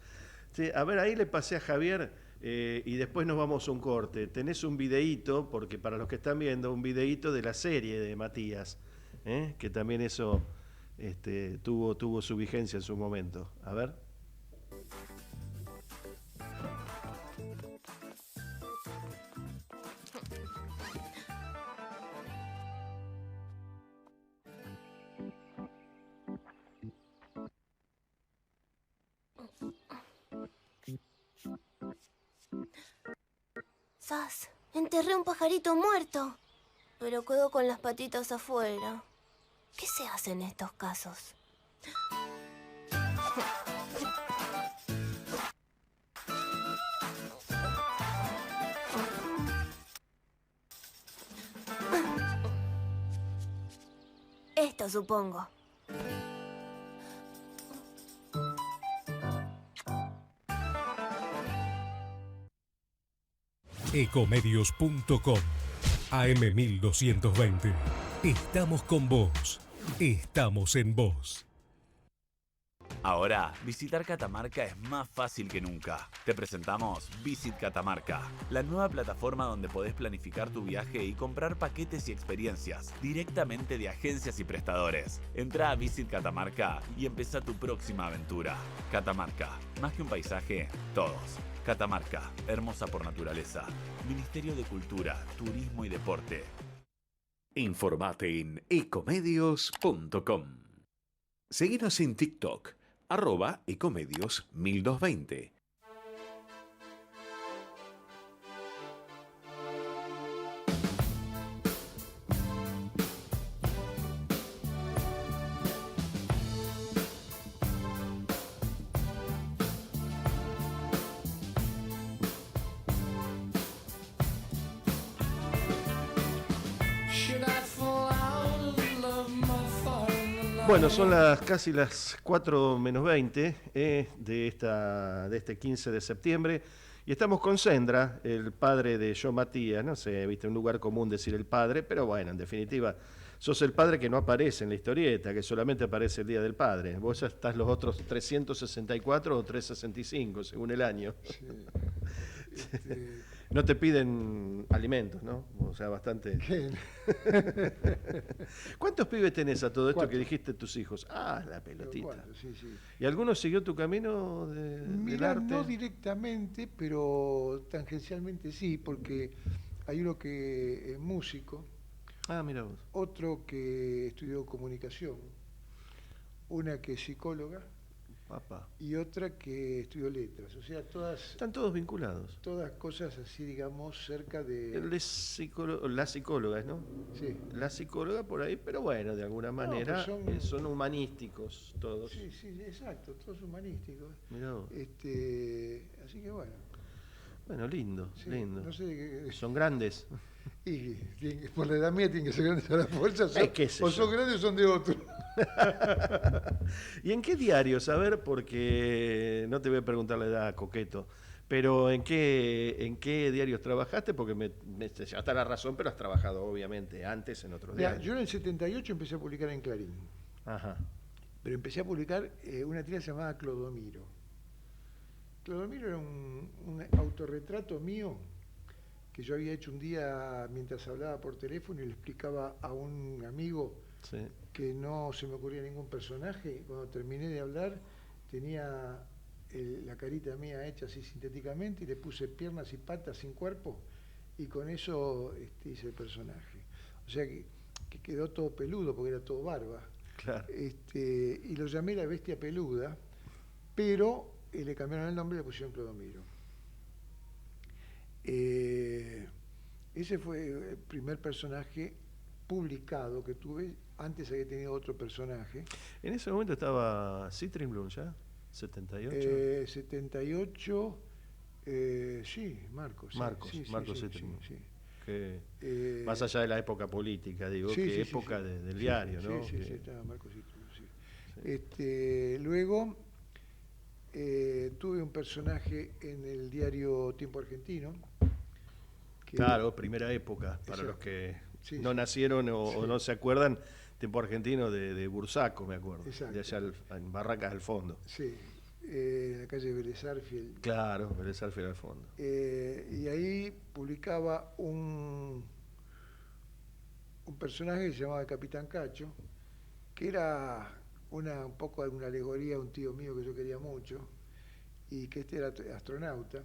[SPEAKER 2] Sí, a ver, ahí le pasé a Javier y después nos vamos a un corte. Tenés un videíto, porque para los que están viendo, un videíto de la serie de Matías, que también eso tuvo su vigencia en su momento. A ver.
[SPEAKER 4] ¡Zas! Enterré un pajarito muerto, pero quedó con las patitas afuera. ¿Qué se hace en estos casos? Esto supongo.
[SPEAKER 5] Ecomedios.com AM1220. Estamos con vos. Estamos en vos.
[SPEAKER 6] Ahora, visitar Catamarca es más fácil que nunca. Te presentamos Visit Catamarca, la nueva plataforma donde podés planificar tu viaje y comprar paquetes y experiencias directamente de agencias y prestadores. Entra a Visit Catamarca y empezá tu próxima aventura. Catamarca, más que un paisaje, todos. Catamarca, hermosa por naturaleza. Ministerio de Cultura, Turismo y Deporte.
[SPEAKER 7] Informate en ecomedios.com. Seguinos en TikTok, @ecomedios1220.
[SPEAKER 2] Bueno, son casi las 4:20 de este 15 de septiembre y estamos con Sendra, el padre de Joe Matías. No sé, viste, un lugar común decir el padre, pero bueno, en definitiva, sos el padre que no aparece en la historieta, que solamente aparece el Día del Padre. Vos ya estás los otros 364 o 365, según el año.
[SPEAKER 3] Sí.
[SPEAKER 2] No te piden alimentos, ¿no? O sea, bastante. ¿Cuántos pibes tenés a todo esto
[SPEAKER 3] 4.
[SPEAKER 2] que dijiste tus hijos? Ah, la pelotita.
[SPEAKER 3] 4, sí, sí.
[SPEAKER 2] ¿Y alguno siguió tu camino del
[SPEAKER 3] Mira,
[SPEAKER 2] arte?
[SPEAKER 3] no directamente, pero tangencialmente sí, porque hay uno que es músico,
[SPEAKER 2] Ah, mira vos.
[SPEAKER 3] otro que estudió comunicación, una que es psicóloga
[SPEAKER 2] Papá.
[SPEAKER 3] y otra que estudió letras. O sea,
[SPEAKER 2] Están todos vinculados.
[SPEAKER 3] todas cosas así, digamos, cerca de...
[SPEAKER 2] La psicóloga, ¿no?
[SPEAKER 3] Sí,
[SPEAKER 2] La psicóloga por ahí, pero bueno, de alguna manera
[SPEAKER 3] pues
[SPEAKER 2] son humanísticos todos.
[SPEAKER 3] sí, sí, exacto, todos humanísticos.
[SPEAKER 2] Mirá vos.
[SPEAKER 3] Así que bueno.
[SPEAKER 2] Bueno, lindo,
[SPEAKER 3] Sí,
[SPEAKER 2] lindo.
[SPEAKER 3] no sé
[SPEAKER 2] Son grandes.
[SPEAKER 3] y por la edad mía tienen que ser grandes a la fuerza,
[SPEAKER 2] qué sé
[SPEAKER 3] o
[SPEAKER 2] yo.
[SPEAKER 3] son grandes o son de otro.
[SPEAKER 2] ¿Y en qué diarios? A ver, porque no te voy a preguntar la edad, coqueto, pero ¿en qué diarios trabajaste? Porque me llevaste la razón, pero has trabajado obviamente antes en otros
[SPEAKER 3] Mirá,
[SPEAKER 2] diarios.
[SPEAKER 3] yo en el 78 empecé a publicar en Clarín,
[SPEAKER 2] Ajá.
[SPEAKER 3] pero empecé a publicar una tira llamada Clodomiro. Clodomiro era un autorretrato mío que yo había hecho un día mientras hablaba por teléfono y le explicaba a un amigo
[SPEAKER 2] Sí.
[SPEAKER 3] que no se me ocurría ningún personaje. Cuando terminé de hablar tenía la carita mía hecha así sintéticamente y le puse piernas y patas sin cuerpo y con eso hice el personaje. O sea que quedó todo peludo porque era todo barba.
[SPEAKER 2] Claro.
[SPEAKER 3] Y lo llamé La Bestia Peluda, pero le cambiaron el nombre y le pusieron Clodomiro. Ese fue el primer personaje publicado que tuve. Antes había tenido otro personaje.
[SPEAKER 2] En ese momento estaba Citrinblum ya, 78.
[SPEAKER 3] 78, sí, Marcos. Sí,
[SPEAKER 2] Marcos,
[SPEAKER 3] sí, sí,
[SPEAKER 2] Marcos
[SPEAKER 3] sí,
[SPEAKER 2] Citrinblum.
[SPEAKER 3] sí, sí.
[SPEAKER 2] Que, más allá de la época política, digo,
[SPEAKER 3] Sí,
[SPEAKER 2] que
[SPEAKER 3] sí, sí,
[SPEAKER 2] época
[SPEAKER 3] sí.
[SPEAKER 2] del diario, ¿no?
[SPEAKER 3] Sí, sí,
[SPEAKER 2] Que-
[SPEAKER 3] sí, estaba Marcos Citrinblum, sí. Luego tuve un personaje en el diario Tiempo Argentino. que-
[SPEAKER 2] Claro, primera época, para
[SPEAKER 3] Exacto.
[SPEAKER 2] los que
[SPEAKER 3] Sí,
[SPEAKER 2] no
[SPEAKER 3] sí.
[SPEAKER 2] nacieron o
[SPEAKER 3] Sí.
[SPEAKER 2] no se acuerdan, Tiempo Argentino de Bursaco, me acuerdo,
[SPEAKER 3] Exacto.
[SPEAKER 2] de allá en Barracas al fondo.
[SPEAKER 3] Sí, en la calle Vélez Arfield.
[SPEAKER 2] Claro, Vélez Arfield al fondo.
[SPEAKER 3] Y ahí publicaba un personaje que se llamaba el Capitán Cacho, que era un poco una alegoría a un tío mío que yo quería mucho, y que era astronauta.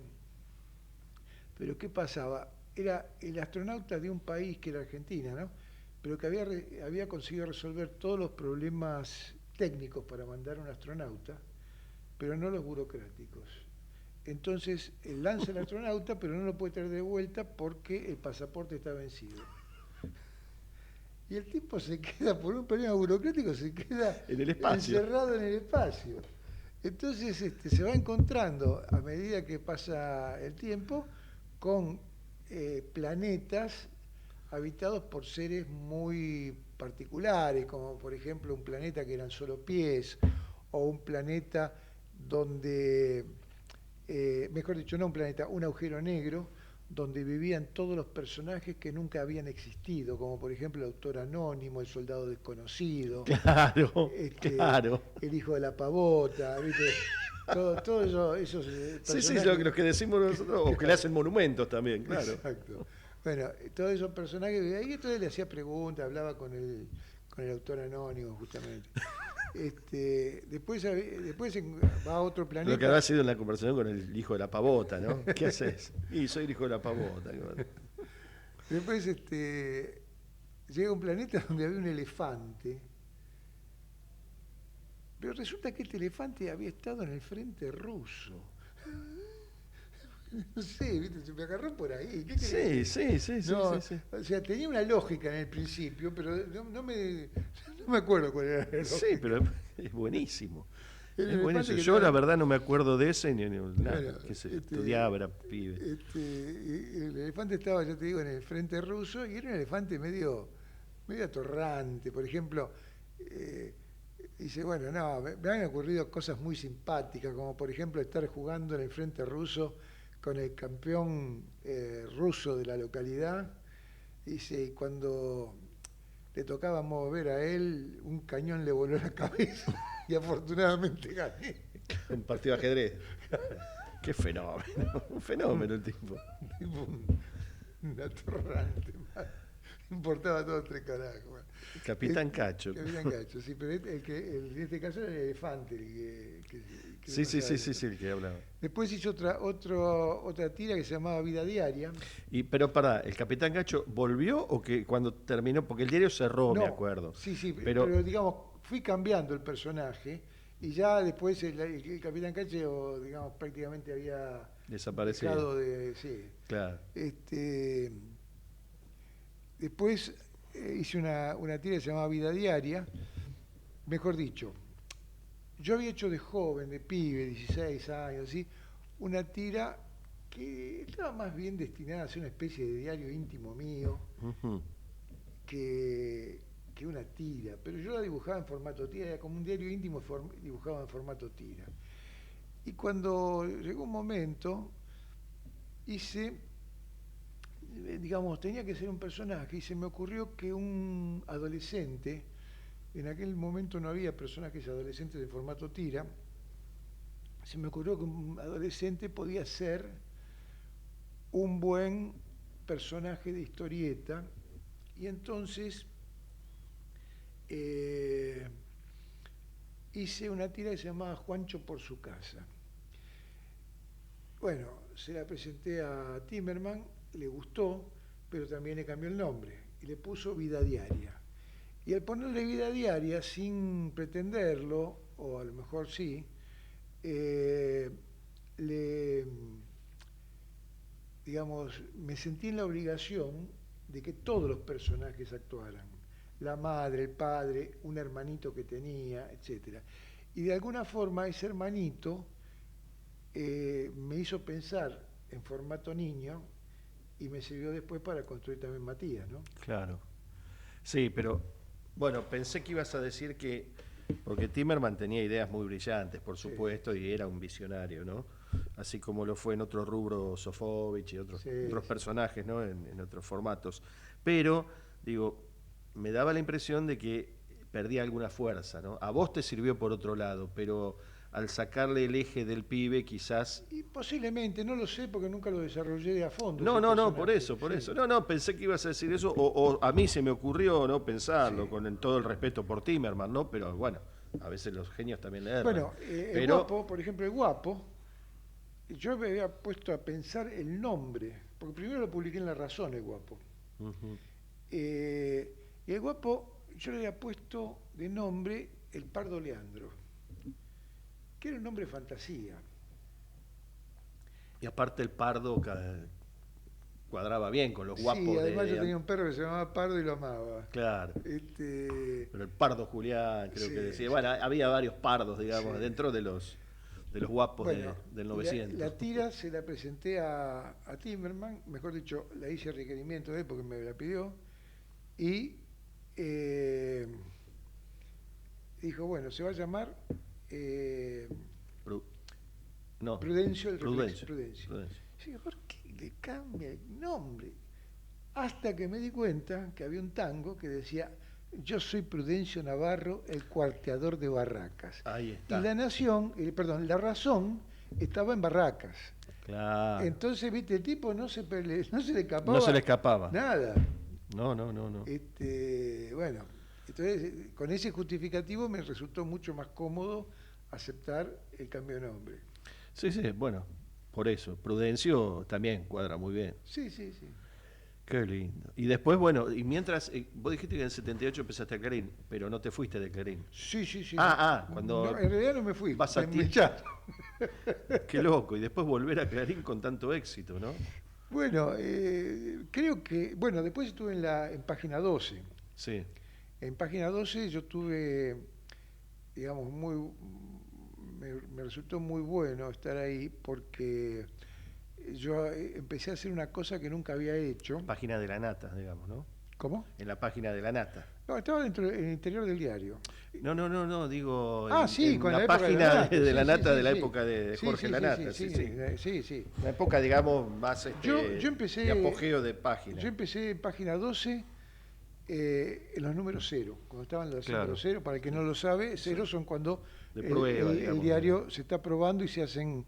[SPEAKER 3] Pero ¿qué pasaba? Era el astronauta de un país que era Argentina, ¿no? Pero que había conseguido resolver todos los problemas técnicos para mandar un astronauta, pero no los burocráticos. Entonces, él lanza el astronauta, pero no lo puede traer de vuelta porque el pasaporte está vencido. Y el tipo se queda, por un problema burocrático, se queda
[SPEAKER 2] En el espacio.
[SPEAKER 3] encerrado en el espacio. Entonces se va encontrando, a medida que pasa el tiempo, con planetas habitados por seres muy particulares, como por ejemplo un planeta que eran solo pies, o un planeta donde, mejor dicho, no un planeta, un agujero negro, donde vivían todos los personajes que nunca habían existido, como por ejemplo el autor anónimo, el soldado desconocido,
[SPEAKER 2] Claro, claro.
[SPEAKER 3] el hijo de la pavota, ¿viste? Todo eso, esos
[SPEAKER 2] Sí, sí,
[SPEAKER 3] personajes.
[SPEAKER 2] lo que decimos nosotros, o que le hacen monumentos también, claro.
[SPEAKER 3] Exacto. Bueno, todos esos personajes, y entonces le hacía preguntas, hablaba con el autor anónimo, justamente. Después va a otro planeta.
[SPEAKER 2] Lo que habrá sido en la conversación con el hijo de la pavota, ¿no? ¿Qué haces? Y soy el hijo de la pavota.
[SPEAKER 3] Después llega a un planeta donde había un elefante. Pero resulta que este elefante había estado en el frente ruso. No sé, ¿viste? Se me agarró por ahí. ¿Qué
[SPEAKER 2] Sí,
[SPEAKER 3] querés?
[SPEAKER 2] sí, sí,
[SPEAKER 3] No,
[SPEAKER 2] sí, sí.
[SPEAKER 3] o sea, tenía una lógica en el principio, pero no me acuerdo cuál era la lógica.
[SPEAKER 2] Sí, pero es buenísimo.
[SPEAKER 3] El
[SPEAKER 2] Es
[SPEAKER 3] elefante
[SPEAKER 2] buenísimo.
[SPEAKER 3] que
[SPEAKER 2] Yo
[SPEAKER 3] estaba-
[SPEAKER 2] la verdad no me acuerdo de ese ni nada.
[SPEAKER 3] Bueno,
[SPEAKER 2] Que se estudiaba, era pibe.
[SPEAKER 3] El elefante estaba, ya te digo, en el frente ruso y era un elefante medio atorrante. Por ejemplo, dice, bueno, no, me han ocurrido cosas muy simpáticas, como por ejemplo estar jugando en el frente ruso con el campeón ruso de la localidad. Dice, y cuando le tocaba mover a él, un cañón le voló la cabeza y afortunadamente gané.
[SPEAKER 2] Un partido de ajedrez. Qué fenómeno. Un fenómeno el tipo.
[SPEAKER 3] Tipo un atorrante. Me importaba todo tres carajos.
[SPEAKER 2] Capitán Cacho.
[SPEAKER 3] Capitán Cacho, sí, pero en este caso era el elefante que
[SPEAKER 2] Sí, sí, sí, sí, sí, el que hablaba.
[SPEAKER 3] Después hizo otra tira que se llamaba Vida Diaria.
[SPEAKER 2] Pero pará, ¿el Capitán Cacho volvió o que cuando terminó? Porque el diario cerró, me
[SPEAKER 3] No,
[SPEAKER 2] acuerdo.
[SPEAKER 3] Sí, sí,
[SPEAKER 2] Pero,
[SPEAKER 3] pero digamos, fui cambiando el personaje y ya después el Capitán Cacho, digamos, prácticamente había
[SPEAKER 2] desapareció.
[SPEAKER 3] dejado de... Sí.
[SPEAKER 2] Claro.
[SPEAKER 3] Después hice una tira que se llamaba Vida Diaria. Mejor dicho, yo había hecho de joven, de pibe, 16 años, ¿sí? Una tira que estaba más bien destinada a ser una especie de diario íntimo mío
[SPEAKER 2] Ujú.
[SPEAKER 3] que una tira, pero yo la dibujaba en formato tira, era como un diario íntimo dibujado en formato tira. Y cuando llegó un momento, digamos, tenía que ser un personaje y se me ocurrió que un adolescente, en aquel momento no había personajes adolescentes de formato tira, se me ocurrió que un adolescente podía ser un buen personaje de historieta y entonces hice una tira que se llamaba Juancho por su casa. Bueno, se la presenté a Timerman, le gustó, pero también le cambió el nombre y le puso Vida Diaria. Y al ponerle Vida Diaria, sin pretenderlo, o a lo mejor sí, digamos, me sentí en la obligación de que todos los personajes actuaran. La madre, el padre, un hermanito que tenía, etc. Y de alguna forma ese hermanito me hizo pensar en formato niño y me sirvió después para construir también Matías, ¿no?
[SPEAKER 2] Claro. Sí, pero bueno, pensé que ibas a decir que, porque Timerman tenía ideas muy brillantes, por supuesto, y era un visionario, ¿no? Así como lo fue en otro rubro Sofovich y otros personajes, ¿no? En otros formatos. Pero, digo, me daba la impresión de que perdía alguna fuerza, ¿no? A vos te sirvió por otro lado, pero al sacarle el eje del pibe, quizás...
[SPEAKER 3] Y posiblemente, no lo sé porque nunca lo desarrollé a fondo.
[SPEAKER 2] No, por eso. No, pensé que ibas a decir eso, o a mí se me ocurrió, ¿no? Pensarlo, con todo el respeto por Timerman, ¿no? Pero bueno, a veces los genios también le erran.
[SPEAKER 3] Bueno, el Guapo, por ejemplo, el Guapo, yo me había puesto a pensar el nombre, porque primero lo publiqué en La Razón, el Guapo.
[SPEAKER 2] Uh-huh.
[SPEAKER 3] Y el Guapo, yo le había puesto de nombre el Pardo Leandro, que era un nombre fantasía.
[SPEAKER 2] Y aparte el Pardo cuadraba bien con los guapos.
[SPEAKER 3] Sí, además yo tenía un perro que se llamaba Pardo y lo amaba.
[SPEAKER 2] Claro. Pero el Pardo Julián, creo que decía. Bueno, había varios pardos, digamos, dentro de los guapos del 900.
[SPEAKER 3] La tira se la presenté a Timerman, mejor dicho, la hice a requerimiento de él porque me la pidió, y dijo, bueno, se va a llamar Prudencio el Reflex. Prudencio. Sí, ¿por qué? le cambia el nombre. Hasta que me di cuenta que había un tango que decía: yo soy Prudencio Navarro, el cuarteador de Barracas.
[SPEAKER 2] Ahí está.
[SPEAKER 3] Y La Nación, La Razón, estaba en Barracas.
[SPEAKER 2] Claro.
[SPEAKER 3] Entonces, viste, el tipo no se le escapaba.
[SPEAKER 2] No se le escapaba.
[SPEAKER 3] Nada.
[SPEAKER 2] No.
[SPEAKER 3] Bueno, entonces con ese justificativo me resultó mucho más cómodo aceptar el cambio de nombre.
[SPEAKER 2] Sí, bueno, por eso. Prudencio también cuadra muy bien.
[SPEAKER 3] Sí.
[SPEAKER 2] Qué lindo. Y después, bueno, y mientras, vos dijiste que en el 78 empezaste a Clarín, pero no te fuiste de Clarín.
[SPEAKER 3] Sí.
[SPEAKER 2] Cuando
[SPEAKER 3] No, en realidad no me fui.
[SPEAKER 2] vas a
[SPEAKER 3] me
[SPEAKER 2] ti-
[SPEAKER 3] echaron.
[SPEAKER 2] Qué loco. Y después volver a Clarín con tanto éxito, ¿no?
[SPEAKER 3] Bueno, creo que, después estuve en Página 12.
[SPEAKER 2] Sí.
[SPEAKER 3] En Página 12 yo tuve, digamos, me resultó muy bueno estar ahí porque yo empecé a hacer una cosa que nunca había hecho.
[SPEAKER 2] Página de la nata, digamos, ¿no?
[SPEAKER 3] ¿Cómo?
[SPEAKER 2] En la página de la nata.
[SPEAKER 3] No, estaba dentro, en el interior del diario.
[SPEAKER 2] No, digo.
[SPEAKER 3] Sí, con
[SPEAKER 2] la
[SPEAKER 3] la época de
[SPEAKER 2] página
[SPEAKER 3] la
[SPEAKER 2] de la
[SPEAKER 3] nata,
[SPEAKER 2] nata
[SPEAKER 3] sí,
[SPEAKER 2] de la
[SPEAKER 3] sí.
[SPEAKER 2] época de
[SPEAKER 3] Sí,
[SPEAKER 2] Jorge
[SPEAKER 3] sí,
[SPEAKER 2] Lanata.
[SPEAKER 3] sí.
[SPEAKER 2] Una época, digamos, más
[SPEAKER 3] Yo empecé,
[SPEAKER 2] de apogeo de página.
[SPEAKER 3] Yo empecé en Página 12 en los números 0, cuando estaban los números 0, para el que no lo sabe, 0 son cuando
[SPEAKER 2] De prueba,
[SPEAKER 3] el
[SPEAKER 2] digamos,
[SPEAKER 3] diario se está probando y se hacen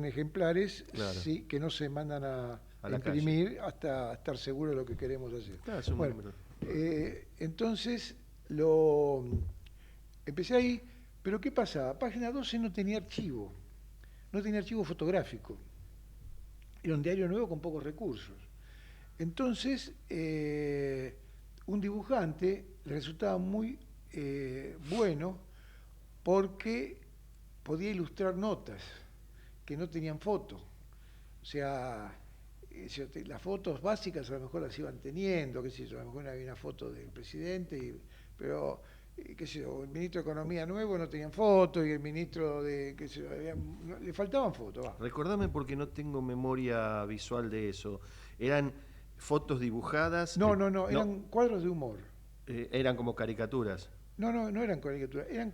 [SPEAKER 3] ejemplares,
[SPEAKER 2] Claro.
[SPEAKER 3] sí, que no se mandan a
[SPEAKER 2] la
[SPEAKER 3] imprimir hasta estar seguro de lo que queremos hacer.
[SPEAKER 2] Claro, es un buen número.
[SPEAKER 3] Entonces empecé ahí, pero ¿qué pasaba? Página 12 no tenía archivo fotográfico. Era un diario nuevo con pocos recursos. Entonces, un dibujante le resultaba muy bueno porque podía ilustrar notas que no tenían foto. O sea, las fotos básicas a lo mejor las iban teniendo, qué sé yo, a lo mejor había una foto del presidente, pero qué sé yo, el ministro de Economía nuevo no tenían foto y el ministro de, qué sé yo, le faltaban fotos.
[SPEAKER 2] Recordame porque no tengo memoria visual de eso. ¿Eran fotos dibujadas?
[SPEAKER 3] No, eran cuadros de humor.
[SPEAKER 2] Eran como caricaturas.
[SPEAKER 3] No eran caricaturas, eran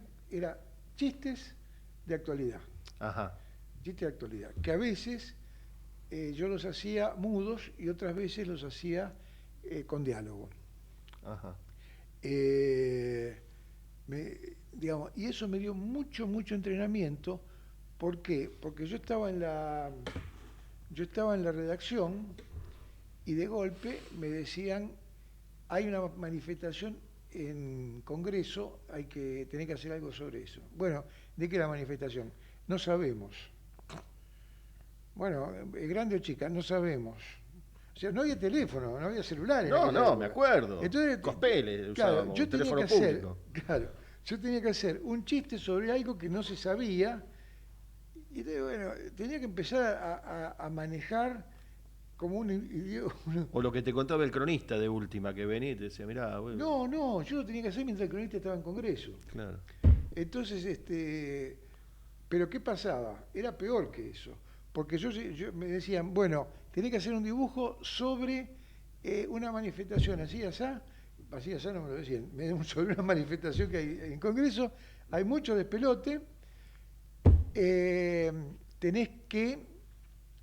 [SPEAKER 3] chistes de actualidad.
[SPEAKER 2] Ajá.
[SPEAKER 3] Chistes de actualidad, que a veces yo los hacía mudos y otras veces los hacía con diálogo.
[SPEAKER 2] Ajá.
[SPEAKER 3] Digamos, y eso me dio mucho entrenamiento. ¿Por qué? Porque yo estaba en la redacción y de golpe me decían: hay una manifestación en Congreso, tenés que hacer algo sobre eso. Bueno, ¿de qué es la manifestación? No sabemos. Bueno, grande o chica, no sabemos. O sea, no había teléfono, no había celulares.
[SPEAKER 2] Me acuerdo.
[SPEAKER 3] Entonces,
[SPEAKER 2] Cospeles
[SPEAKER 3] claro,
[SPEAKER 2] usábamos,
[SPEAKER 3] yo tenía
[SPEAKER 2] teléfono
[SPEAKER 3] que hacer,
[SPEAKER 2] público.
[SPEAKER 3] yo tenía que hacer un chiste sobre algo que no se sabía y bueno, tenía que empezar a manejar como un idioma.
[SPEAKER 2] O lo que te contaba el cronista de última, que venía y te decía, mirá, bueno.
[SPEAKER 3] No, yo lo tenía que hacer mientras el cronista estaba en Congreso.
[SPEAKER 2] Claro.
[SPEAKER 3] Entonces, pero ¿qué pasaba? Era peor que eso. Porque yo me decían, bueno, tenés que hacer un dibujo sobre una manifestación así asá no me lo decían, sobre una manifestación que hay en Congreso, hay mucho despelote, tenés que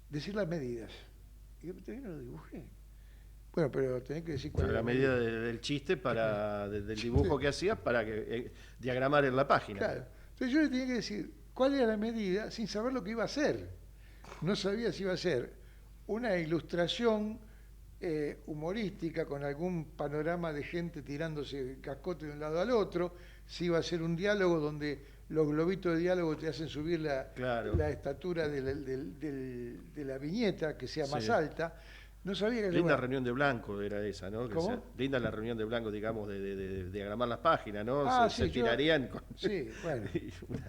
[SPEAKER 3] decir las medidas. Y yo todavía no lo dibujé. Bueno, pero tenés que decir cuál
[SPEAKER 2] Pero
[SPEAKER 3] es
[SPEAKER 2] la medida del chiste del dibujo que hacías para que diagramar en la página.
[SPEAKER 3] Claro. Entonces yo le tenía que decir cuál era la medida sin saber lo que iba a hacer. No sabía si iba a ser una ilustración humorística con algún panorama de gente tirándose cascote de un lado al otro, si iba a ser un diálogo donde los globitos de diálogo te hacen subir la estatura de la viñeta, que sea más alta. No sabía que...
[SPEAKER 2] Linda reunión de blanco era esa, ¿no?
[SPEAKER 3] ¿Cómo?
[SPEAKER 2] Linda la reunión de blanco, digamos, de diagramar las páginas, ¿no? Se
[SPEAKER 3] Sí,
[SPEAKER 2] tirarían con...
[SPEAKER 3] Sí, bueno.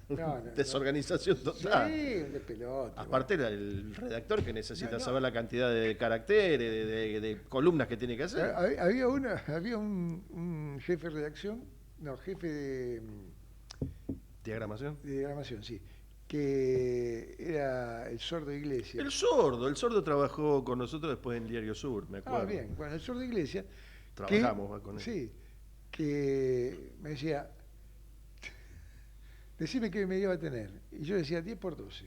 [SPEAKER 2] Una desorganización total.
[SPEAKER 3] Sí, de pelota.
[SPEAKER 2] Aparte era el redactor que necesita saber la cantidad de caracteres, de columnas que tiene que hacer.
[SPEAKER 3] Había un jefe de redacción, jefe de...
[SPEAKER 2] ¿Diagramación?
[SPEAKER 3] De diagramación, sí. Que era el Sordo Iglesias.
[SPEAKER 2] El Sordo trabajó con nosotros después en Diario Sur, me acuerdo.
[SPEAKER 3] Bien, bueno, el Sordo Iglesias.
[SPEAKER 2] Trabajamos con él.
[SPEAKER 3] Sí, que me decía, decime qué medida va a tener. Y yo decía 10 por 12.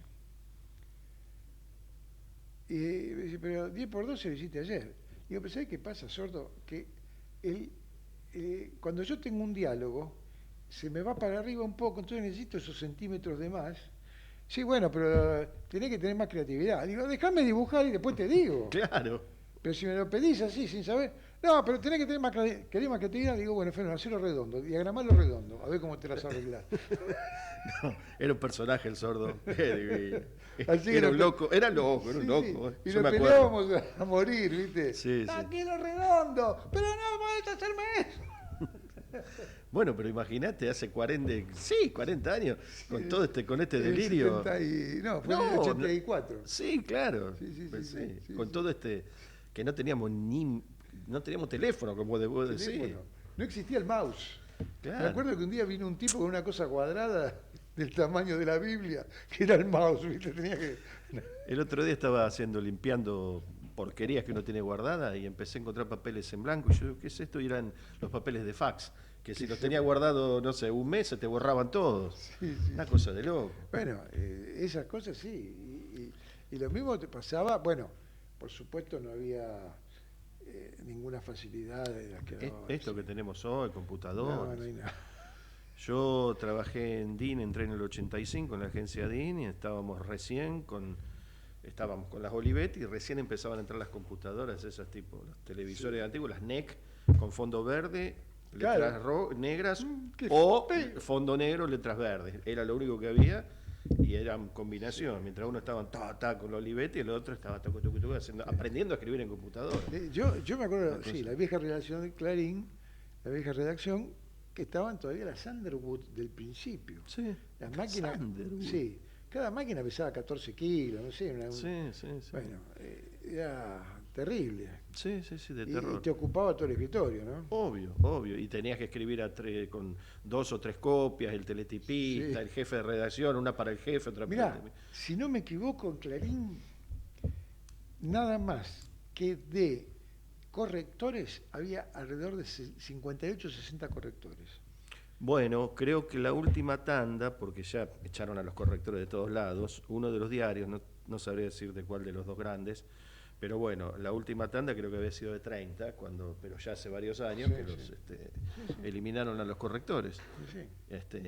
[SPEAKER 3] Y me dice, pero 10 por 12 lo hiciste ayer. Digo, pero ¿sabes qué pasa, sordo? Que cuando yo tengo un diálogo, se me va para arriba un poco, entonces necesito esos centímetros de más. Sí, bueno, pero tenés que tener más creatividad. Digo, déjame dibujar y después te digo.
[SPEAKER 2] Claro.
[SPEAKER 3] Pero si me lo pedís así, sin saber, no, pero tenés que tener más, ¿querés más creatividad? Digo, bueno, Fernando, hacelo redondo, diagramalo redondo, a ver cómo te las arreglás.
[SPEAKER 2] No, era un personaje el sordo. Qué divino.
[SPEAKER 3] Así que
[SPEAKER 2] Era
[SPEAKER 3] lo
[SPEAKER 2] un
[SPEAKER 3] pe-
[SPEAKER 2] loco, era loco, era un
[SPEAKER 3] Sí,
[SPEAKER 2] loco.
[SPEAKER 3] sí. Y
[SPEAKER 2] Yo
[SPEAKER 3] lo
[SPEAKER 2] me acuerdo.
[SPEAKER 3] peleábamos a morir, ¿viste?
[SPEAKER 2] Sí, sí.
[SPEAKER 3] ¡Aquí lo redondo! ¡Pero no podés hacerme eso!
[SPEAKER 2] Bueno, pero imagínate, hace 40 años, con este delirio.
[SPEAKER 3] No, fue en el 84.
[SPEAKER 2] Sí, claro.
[SPEAKER 3] Sí,
[SPEAKER 2] Pues
[SPEAKER 3] sí, sí,
[SPEAKER 2] con
[SPEAKER 3] sí.
[SPEAKER 2] todo que no teníamos teléfono, como vos decís.
[SPEAKER 3] Teléfono. No existía el mouse.
[SPEAKER 2] Claro.
[SPEAKER 3] Me acuerdo que un día vino un tipo con una cosa cuadrada del tamaño de la Biblia, que era el mouse, ¿viste? Tenía que...
[SPEAKER 2] El otro día estaba limpiando porquerías que uno tiene guardada y empecé a encontrar papeles en blanco. Y yo, ¿qué es esto? Y eran los papeles de fax, que si los tenía guardado, no sé, un mes, se te borraban todos.
[SPEAKER 3] Sí.
[SPEAKER 2] Una cosa de loco.
[SPEAKER 3] Bueno, esas cosas sí. Y lo mismo te pasaba, bueno, por supuesto no había ninguna facilidad de las que
[SPEAKER 2] Esto que tenemos hoy, computador.
[SPEAKER 3] No hay nada.
[SPEAKER 2] Yo trabajé en DIN, entré en el 85 en la agencia DIN y estábamos con las Olivetti y recién empezaban a entrar las computadoras, esas tipo, los televisores antiguos, las NEC con fondo verde, letras negras
[SPEAKER 3] qué
[SPEAKER 2] o
[SPEAKER 3] feo.
[SPEAKER 2] fondo negro, letras verdes. Era lo único que había y eran combinación. Mientras uno estaba con la Olivetti, el otro estaba aprendiendo a escribir en computadora.
[SPEAKER 3] Yo me acuerdo,
[SPEAKER 2] Una
[SPEAKER 3] sí,
[SPEAKER 2] cosa.
[SPEAKER 3] la vieja redacción de Clarín, la vieja redacción, que estaban todavía las Underwood del principio.
[SPEAKER 2] Sí.
[SPEAKER 3] Las máquinas,
[SPEAKER 2] Underwood.
[SPEAKER 3] sí, cada máquina pesaba 14 kilos, no sé.
[SPEAKER 2] Sí.
[SPEAKER 3] Bueno, era terrible.
[SPEAKER 2] Sí, de
[SPEAKER 3] Y
[SPEAKER 2] terror.
[SPEAKER 3] te ocupaba todo el escritorio, ¿no?
[SPEAKER 2] Obvio. Y tenías que escribir con 2 o 3 copias, el teletipista,
[SPEAKER 3] Sí.
[SPEAKER 2] el jefe de redacción, una para el jefe, otra para
[SPEAKER 3] Mirá,
[SPEAKER 2] el...
[SPEAKER 3] si no me equivoco, en Clarín, nada más que de correctores, había alrededor de 58 o 60 correctores.
[SPEAKER 2] Bueno, creo que la última tanda, porque ya echaron a los correctores de todos lados, uno de los diarios, no sabría decir de cuál de los dos grandes, pero bueno, la última tanda creo que había sido de 30, pero ya hace varios años
[SPEAKER 3] Sí,
[SPEAKER 2] que
[SPEAKER 3] sí.
[SPEAKER 2] eliminaron a los correctores.
[SPEAKER 3] Sí.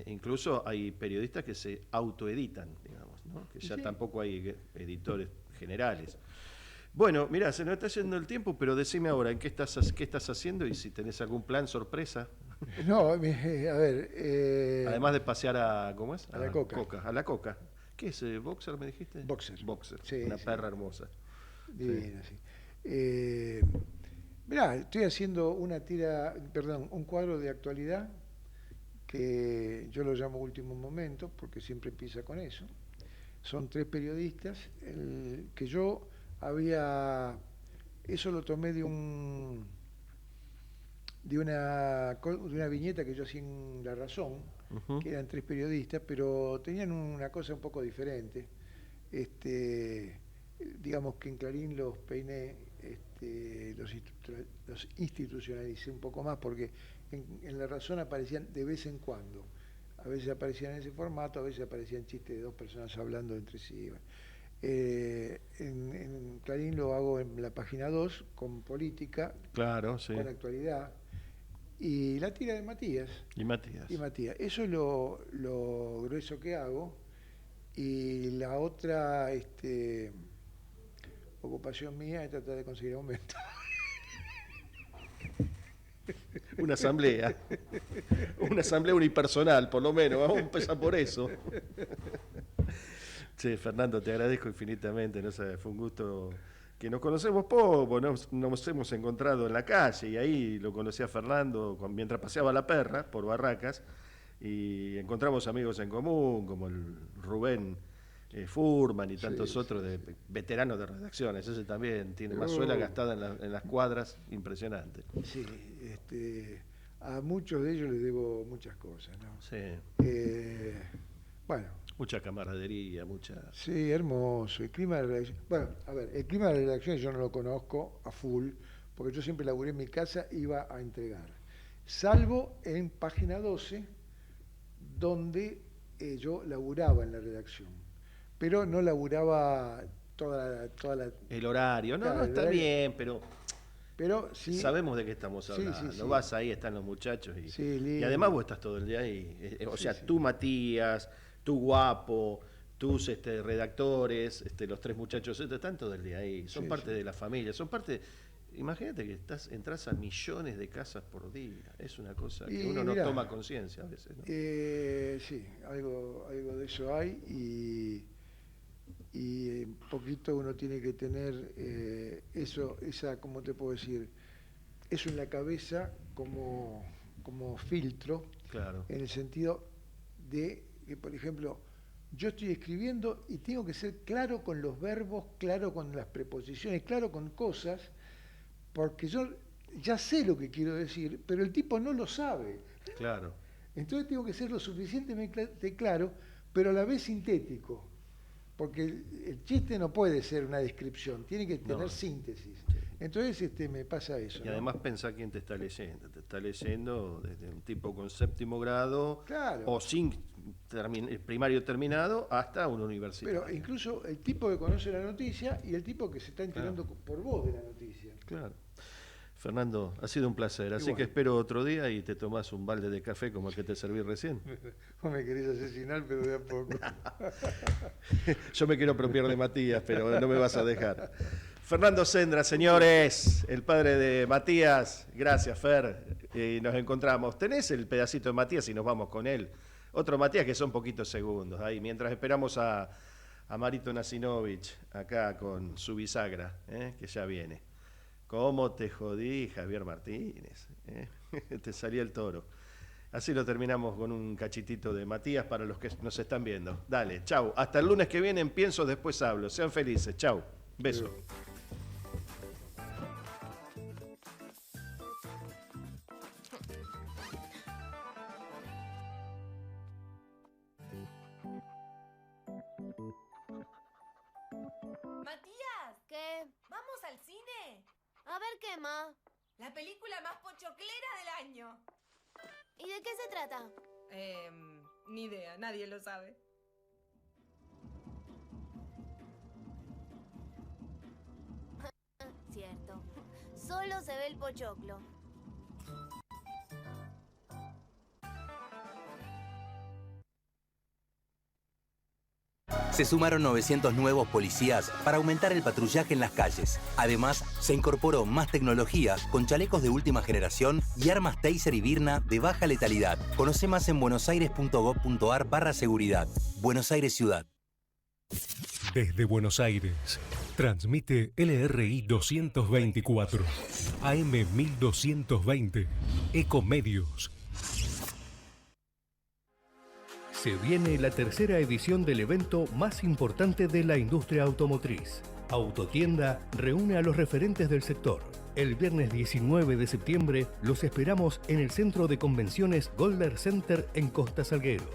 [SPEAKER 2] Incluso hay periodistas que se autoeditan, digamos, ¿no? Que ya
[SPEAKER 3] Sí.
[SPEAKER 2] tampoco hay editores generales. Bueno, mirá, se nos está yendo el tiempo, pero decime ahora, ¿qué estás haciendo y si tenés algún plan sorpresa?
[SPEAKER 3] No, a ver.
[SPEAKER 2] Además de pasear ¿cómo es?
[SPEAKER 3] A la Coca.
[SPEAKER 2] A la Coca. ¿Qué es? ¿Boxer me dijiste?
[SPEAKER 3] Boxer.
[SPEAKER 2] Boxer,
[SPEAKER 3] Sí,
[SPEAKER 2] una
[SPEAKER 3] sí.
[SPEAKER 2] perra hermosa.
[SPEAKER 3] Divina, sí. Mirá, estoy haciendo un cuadro de actualidad que yo lo llamo Último Momento, porque siempre empieza con eso. Son 3 periodistas, que yo eso lo tomé de una viñeta que yo hacía en La Razón,
[SPEAKER 2] Ujú.
[SPEAKER 3] que eran 3 periodistas, pero tenían una cosa un poco diferente. Digamos que en Clarín los peiné, los institucionalicé un poco más, porque en La Razón aparecían de vez en cuando. A veces aparecían en ese formato, a veces aparecían chistes de 2 personas hablando entre sí. En Clarín lo hago en la página 2, con política,
[SPEAKER 2] Claro, sí.
[SPEAKER 3] con actualidad. Y la tira de Matías.
[SPEAKER 2] Y Matías.
[SPEAKER 3] Eso es lo grueso que hago. Y la otra ocupación mía es tratar de conseguir aumento.
[SPEAKER 2] Una asamblea. Una asamblea unipersonal, por lo menos. Vamos a empezar por eso. Che, Fernando, te agradezco infinitamente. ¿No? Fue un gusto que nos conocemos poco, nos hemos encontrado en la calle y ahí lo conocí a Fernando mientras paseaba la perra por Barracas y encontramos amigos en común como el Rubén Furman y tantos otros veteranos de redacciones. Ese también tiene más suela gastada en las cuadras, impresionante.
[SPEAKER 3] Sí, a muchos de ellos les debo muchas cosas, ¿no?
[SPEAKER 2] Sí.
[SPEAKER 3] Bueno.
[SPEAKER 2] Mucha camaradería,
[SPEAKER 3] Sí, hermoso. El clima de redacción. Bueno, a ver, el clima de redacción yo no lo conozco a full, porque yo siempre laburé en mi casa, iba a entregar. Salvo en página 12, donde yo laburaba en la redacción. Pero no laburaba
[SPEAKER 2] El horario. No,
[SPEAKER 3] Claro,
[SPEAKER 2] no,
[SPEAKER 3] el
[SPEAKER 2] está
[SPEAKER 3] horario.
[SPEAKER 2] bien, pero
[SPEAKER 3] sí,
[SPEAKER 2] sabemos de qué estamos
[SPEAKER 3] Sí,
[SPEAKER 2] hablando.
[SPEAKER 3] sí, sí.
[SPEAKER 2] Vas ahí, están los muchachos.
[SPEAKER 3] Sí,
[SPEAKER 2] Y
[SPEAKER 3] lindo.
[SPEAKER 2] además vos estás todo el día ahí. O
[SPEAKER 3] Sí,
[SPEAKER 2] sea,
[SPEAKER 3] sí.
[SPEAKER 2] tú, Matías, tú, Guapo, tus redactores, los 3 muchachos, están todo el día ahí. Son
[SPEAKER 3] Sí,
[SPEAKER 2] parte
[SPEAKER 3] sí.
[SPEAKER 2] de la familia, son parte... Imagínate que entras a millones de casas por día. Es una cosa que
[SPEAKER 3] Y
[SPEAKER 2] uno no
[SPEAKER 3] mirá,
[SPEAKER 2] toma conciencia a veces, ¿no?
[SPEAKER 3] Sí, algo de eso hay y un poquito uno tiene que tener ¿cómo te puedo decir? Eso en la cabeza como filtro,
[SPEAKER 2] Claro.
[SPEAKER 3] en el sentido de que, por ejemplo, yo estoy escribiendo y tengo que ser claro con los verbos, claro con las preposiciones, claro con cosas, porque yo ya sé lo que quiero decir, pero el tipo no lo sabe.
[SPEAKER 2] Claro.
[SPEAKER 3] Entonces tengo que ser lo suficientemente claro, pero a la vez sintético. Porque el chiste no puede ser una descripción, tiene que tener
[SPEAKER 2] No.
[SPEAKER 3] síntesis. Entonces me pasa eso.
[SPEAKER 2] Y
[SPEAKER 3] ¿no?
[SPEAKER 2] además pensá quién te está leyendo. Te está leyendo desde un tipo con 7º grado
[SPEAKER 3] Claro.
[SPEAKER 2] o sin primario terminado hasta un universitario.
[SPEAKER 3] Pero incluso el tipo que conoce la noticia y el tipo que se está enterando por vos de la noticia.
[SPEAKER 2] Claro. Fernando, ha sido un placer. Así
[SPEAKER 3] Igual.
[SPEAKER 2] que espero otro día y te tomás un balde de café como el que te serví recién.
[SPEAKER 3] Vos me querés asesinar, pero de a poco.
[SPEAKER 2] Yo me quiero apropiar de Matías, pero no me vas a dejar. Fernando Sendra, señores, el padre de Matías. Gracias, Fer. Y nos encontramos. ¿Tenés el pedacito de Matías y nos vamos con él? Otro Matías que son poquitos segundos. Ahí, mientras esperamos a Marito Nasinovich, acá con su bisagra, que ya viene. ¿Cómo te jodí, Javier Martínez? Te salía el toro. Así lo terminamos con un cachitito de Matías para los que nos están viendo. Dale, chau. Hasta el lunes que viene en Pienso, después hablo. Sean felices. Chau. Beso.
[SPEAKER 8] Matías,
[SPEAKER 4] ¿Qué?
[SPEAKER 8] ¿vamos al cine?
[SPEAKER 4] A ver qué más.
[SPEAKER 8] La película más pochoclera del año.
[SPEAKER 4] ¿Y de qué se trata?
[SPEAKER 8] Ni idea, nadie lo sabe.
[SPEAKER 4] Cierto. Solo se ve el pochoclo.
[SPEAKER 1] Se sumaron 900 nuevos policías para aumentar el patrullaje en las calles. Además, se incorporó más tecnología con chalecos de última generación y armas Taser y Birna de baja letalidad. Conoce más en buenosaires.gov.ar/seguridad. Buenos Aires Ciudad.
[SPEAKER 5] Desde Buenos Aires, transmite LRI 224, AM 1220, Ecomedios.
[SPEAKER 9] Se viene la tercera edición del evento más importante de la industria automotriz. Autotienda reúne a los referentes del sector. El viernes 19 de septiembre los esperamos en el Centro de Convenciones Golder Center en Costa Salguero.